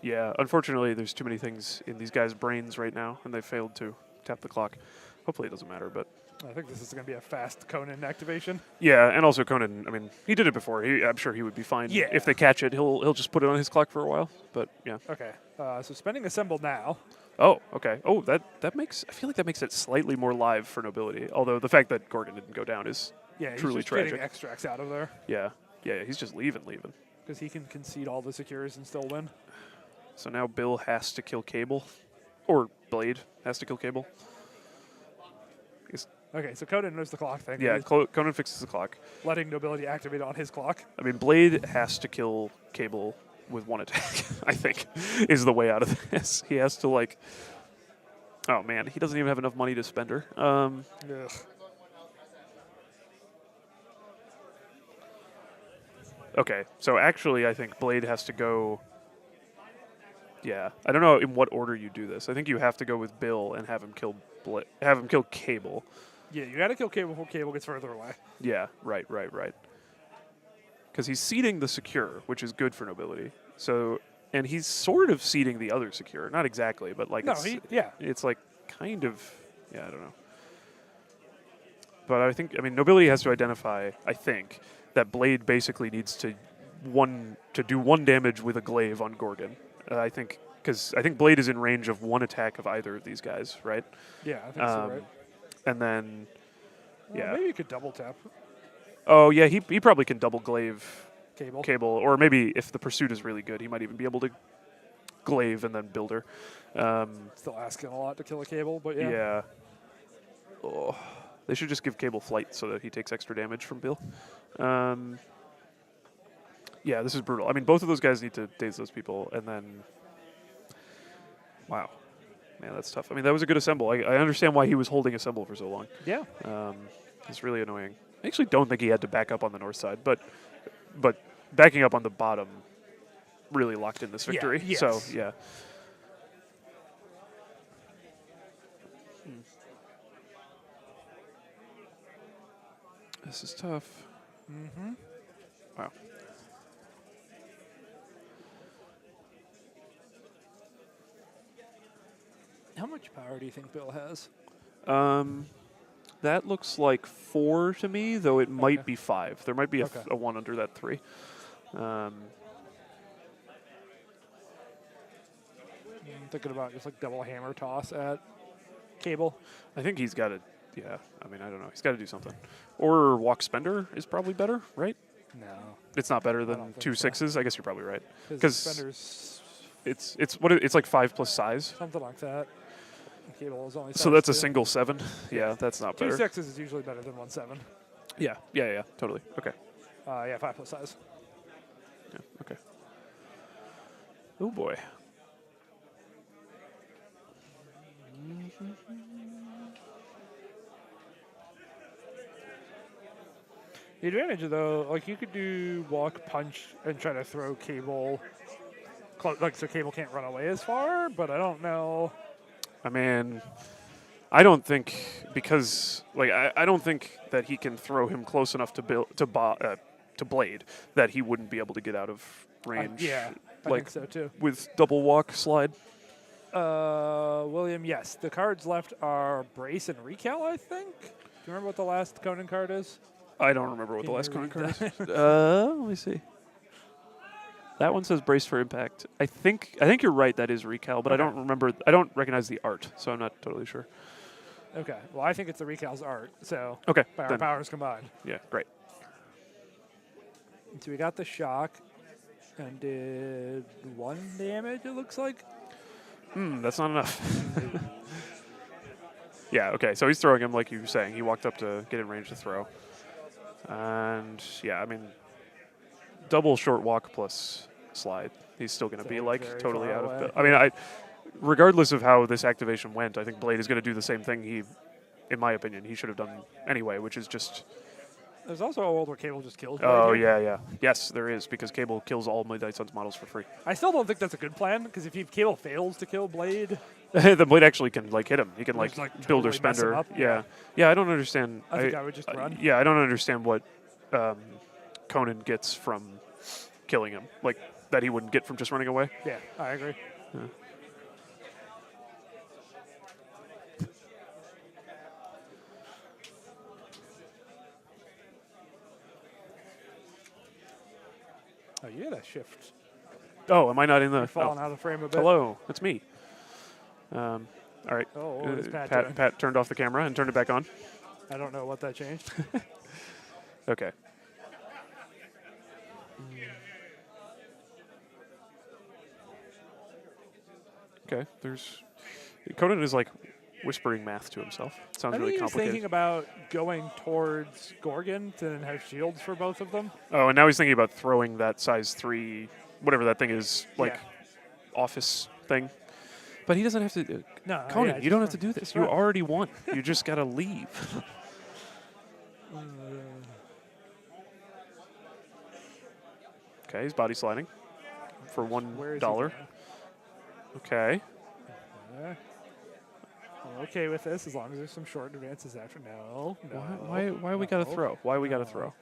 Yeah, unfortunately, there's too many things in these guys' brains right now, and they failed to tap the clock. Hopefully, it doesn't matter, but I think this is going to be a fast Conan activation. yeah, and also Conan. I mean, he did it before. I'm sure he would be fine. Yeah. If they catch it, he'll just put it on his clock for a while. But yeah. Okay. So spending assemble now. Oh, okay. Oh, that makes. I feel like that makes it slightly more live for nobility. Although the fact that Gorgon didn't go down is Yeah, he's truly just tragic. getting extracts out of there Yeah. He's just leaving. because he can concede all the secures and still win. So now Bill has to kill Cable, or Blade has to kill Cable. Okay, so Conan knows the clock thing. Yeah, He's Conan fixes the clock. letting nobility activate on his clock. I mean, Blade has to kill Cable with 1 attack, I think, is the way out of this. He has to, like... Oh, man, he doesn't even have enough money to spend her. Ugh. Okay, so actually, I think Blade has to go... Yeah, I don't know in what order you do this. I think you have to go with Bill and have him kill Cable. Yeah, you got to kill Cable before Cable gets further away. Yeah, right. Because he's seeding the secure, which is good for nobility. So, and he's sort of seeding the other secure. Not exactly, but like it's like kind of, I don't know. But I mean, nobility has to identify, I think, that Blade basically needs to do 1 damage with a glaive on Gorgon. I think, because I think Blade is in range of 1 attack of either of these guys, right? Yeah, I think so, right? and then Maybe you could double tap Oh yeah, he probably can double glaive cable. or maybe if the pursuit is really good, he might even be able to glaive and then builder. Still asking a lot to kill a cable, but yeah. Yeah. Oh, they should just give cable flight so that he takes extra damage from Bill. Yeah, this is brutal. I mean, both of those guys need to daze those people, and then wow, man, that's tough. I mean, that was a good assemble. I understand why he was holding assemble for so long. Yeah. It's really annoying. I actually don't think he had to back up on the north side, but backing up on the bottom really locked in this victory. Yes. So yeah. This is tough. Mm-hmm. Wow. How much power do you think Bill has? That looks like 4 to me, though it might be 5. There might be Okay. a 1 under that 3. I'm thinking about just like double hammer toss at cable. I think he's got to, yeah, I mean, I don't know. He's got to do something. Or walk spender is probably better, right? No. It's not better than don't think 2 so. 6s. I guess you're probably right. Because Spender's It's like 5 plus size. something like that. Cable is only So that's a size 2. single 7. Yeah, that's not Two better. 6s is usually better than 1 7. Yeah, totally. Okay. Yeah, 5 plus size. Yeah, okay. Oh boy. The advantage, though, like you could do walk, punch, and try to throw cable, like so cable can't run away as far. But I don't know. I mean, I don't think because like I don't think that he can throw him close enough to Blade that he wouldn't be able to get out of range. Yeah, I like think so too. with double walk slide. William, yes. The cards left are brace and recal, I think. Do you remember what the last Conan card is? I don't remember what Can the last you Conan read card is. Let me see. That one says brace for impact. I think you're right. That is recal, but I don't remember. I don't recognize the art, so I'm not totally sure. Okay. Well, I think it's the recal's art. So Okay. by our then. powers combined. Yeah. Great. So we got the shock and did 1 damage. It looks like. That's not enough. Yeah. Okay. So he's throwing him like you were saying. He walked up to get in range to throw. And yeah, I mean, double short walk plus slide. He's still going to be like very totally far out away. of. I mean, regardless of how this activation went, I think Blade is going to do the same thing. In my opinion, he should have done anyway, which is just. There's also a world where Cable just kills. Oh Blade here. yeah. Yes, there is because Cable kills all Midnight Suns models for free. I still don't think that's a good plan because if Cable fails to kill Blade, The Blade actually can like hit him. He can Just, like like, build or totally mess him spender. up. Yeah. I don't understand. I think I would just run. Yeah, I don't understand what Conan gets from killing him. Like that he wouldn't get from just running away. Yeah, I agree. Oh, you had a shift. Oh, am I not in the? You're falling out of the frame a bit. Hello, it's me. All right. Oh, what is Pat doing? Pat turned off the camera and turned it back on. I don't know what that changed. Okay. Okay. Conan is like whispering math to himself. It sounds I think really he was complicated. thinking about going towards Gorgon to then have shields for both of them. Oh, and now he's thinking about throwing that size 3, whatever that thing is, like Yeah. office thing. But he doesn't have to. No, Conan, yeah, you don't just have to do run. this. Just You run. already won. You just got to leave. Okay, he's body sliding for Where is he $1. going? Okay. I'm okay with this as long as there's some short advances after. No. Why we gotta no, throw? Why we gotta no. throw?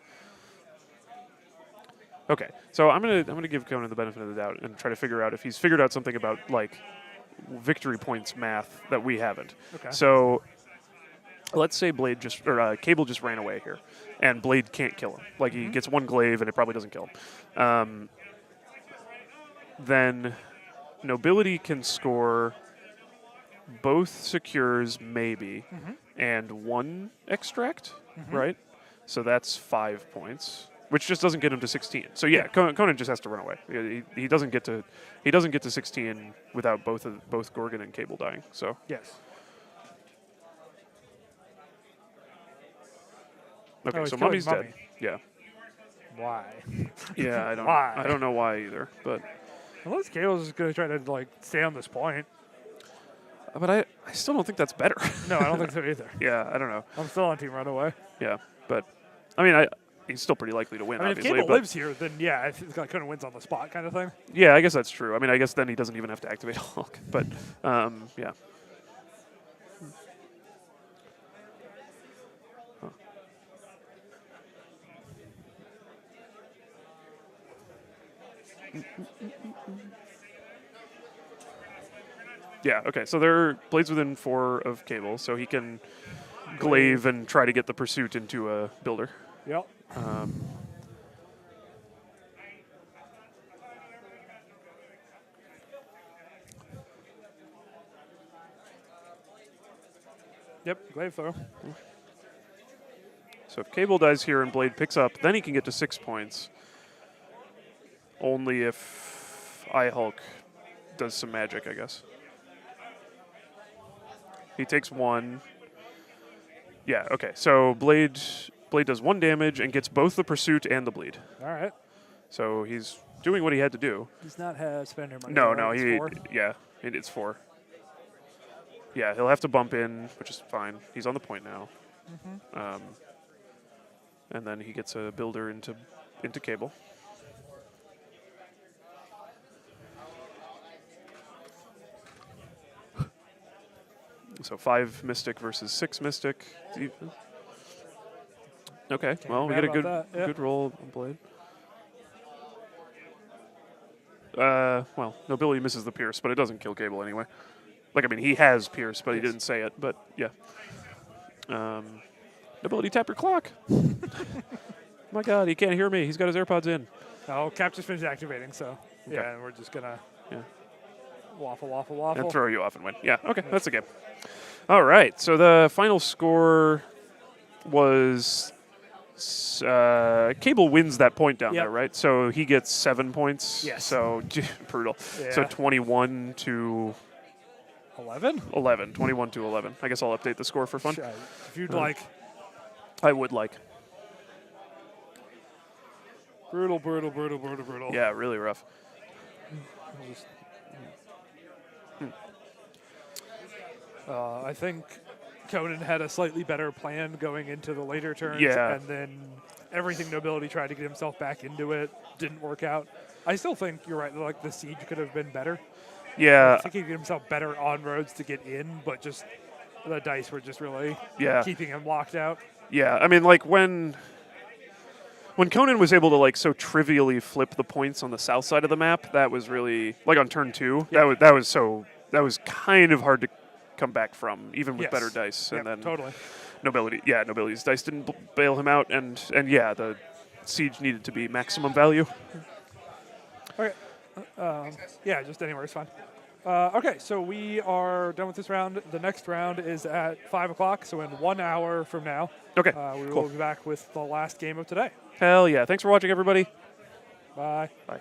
Okay, so I'm gonna give Conan the benefit of the doubt and try to figure out if he's figured out something about like victory points math that we haven't. Okay. So let's say Cable just ran away here, and Blade can't kill him. Like he gets 1 glaive and it probably doesn't kill him. Then Nobility can score both secures maybe, and 1 extract, right? So that's 5 points, which just doesn't get him to 16. So yeah, Conan just has to run away. He doesn't get to 16 without both Gorgon and Cable dying. So Yes. okay, he's so killing Mummy's Mummy. dead. Yeah. Why? Yeah, I don't. Why? I don't know why either, but Unless Cable's just going to try to like stay on this point. but I still don't think that's better. No, I don't think so either. Yeah, I don't know. I'm still on Team Runaway. Yeah, but I mean, he's still pretty likely to win. I mean, if obviously, Cable but lives here, then yeah, it's like Conan wins on the spot kind of thing. yeah, I guess that's true. I mean, I guess then he doesn't even have to activate Hulk. But yeah. Huh. Yeah, okay, so they're blades within 4 of Cable, so he can glaive and try to get the pursuit into a builder. Yep. Yep, glaive throw. So if Cable dies here and Blade picks up, then he can get to 6 points. Only if Hulk does some magic, I guess. He takes 1. Yeah, okay. So Blade does 1 damage and gets both the pursuit and the bleed. All right. So he's doing what he had to do. Does not have spender money. No, though, no, right? It's he 4. yeah, it's 4. Yeah, he'll have to bump in, which is fine. He's on the point now. And then he gets a builder into Cable. So 5 Mystic versus 6 Mystic. Okay, well, we get a good roll on Blade. Well, Nobility misses the Pierce, but it doesn't kill Cable anyway. Like, I mean, he has Pierce, but he didn't say it, but yeah. Nobility, tap your clock. My God, he can't hear me. He's got his AirPods in. Oh, Cap just finished activating, so yeah, and we're just going to waffle. And throw you off and win. Yeah, okay, that's a game. All right, so the final score was Cable wins that point down there, right? So he gets 7 points. Yes. So brutal. Yeah. So 21 to 11? 11. 21 to 11. I guess I'll update the score for fun. If you'd like. I would like. Brutal. Yeah, really rough. I think Conan had a slightly better plan going into the later turns, Yeah. and then everything Nobility tried to get himself back into it didn't work out. I still think you're right. Like the siege could have been better. Yeah. I think he could get himself better on roads to get in, but just the dice were just really keeping him locked out. Yeah, I mean, like when Conan was able to like so trivially flip the points on the south side of the map, that was really like on turn 2. Yeah. That was kind of hard to come back from, even with better dice. Yep, And then totally. Nobility's dice didn't bail him out, and yeah, the siege needed to be maximum value. Okay. Yeah, just anywhere is fine. Okay, so we are done with this round. The next round is at 5 o'clock, so in 1 hour from now. Okay, we cool. will be back with the last game of today. Hell yeah. Thanks for watching, everybody. Bye. Bye.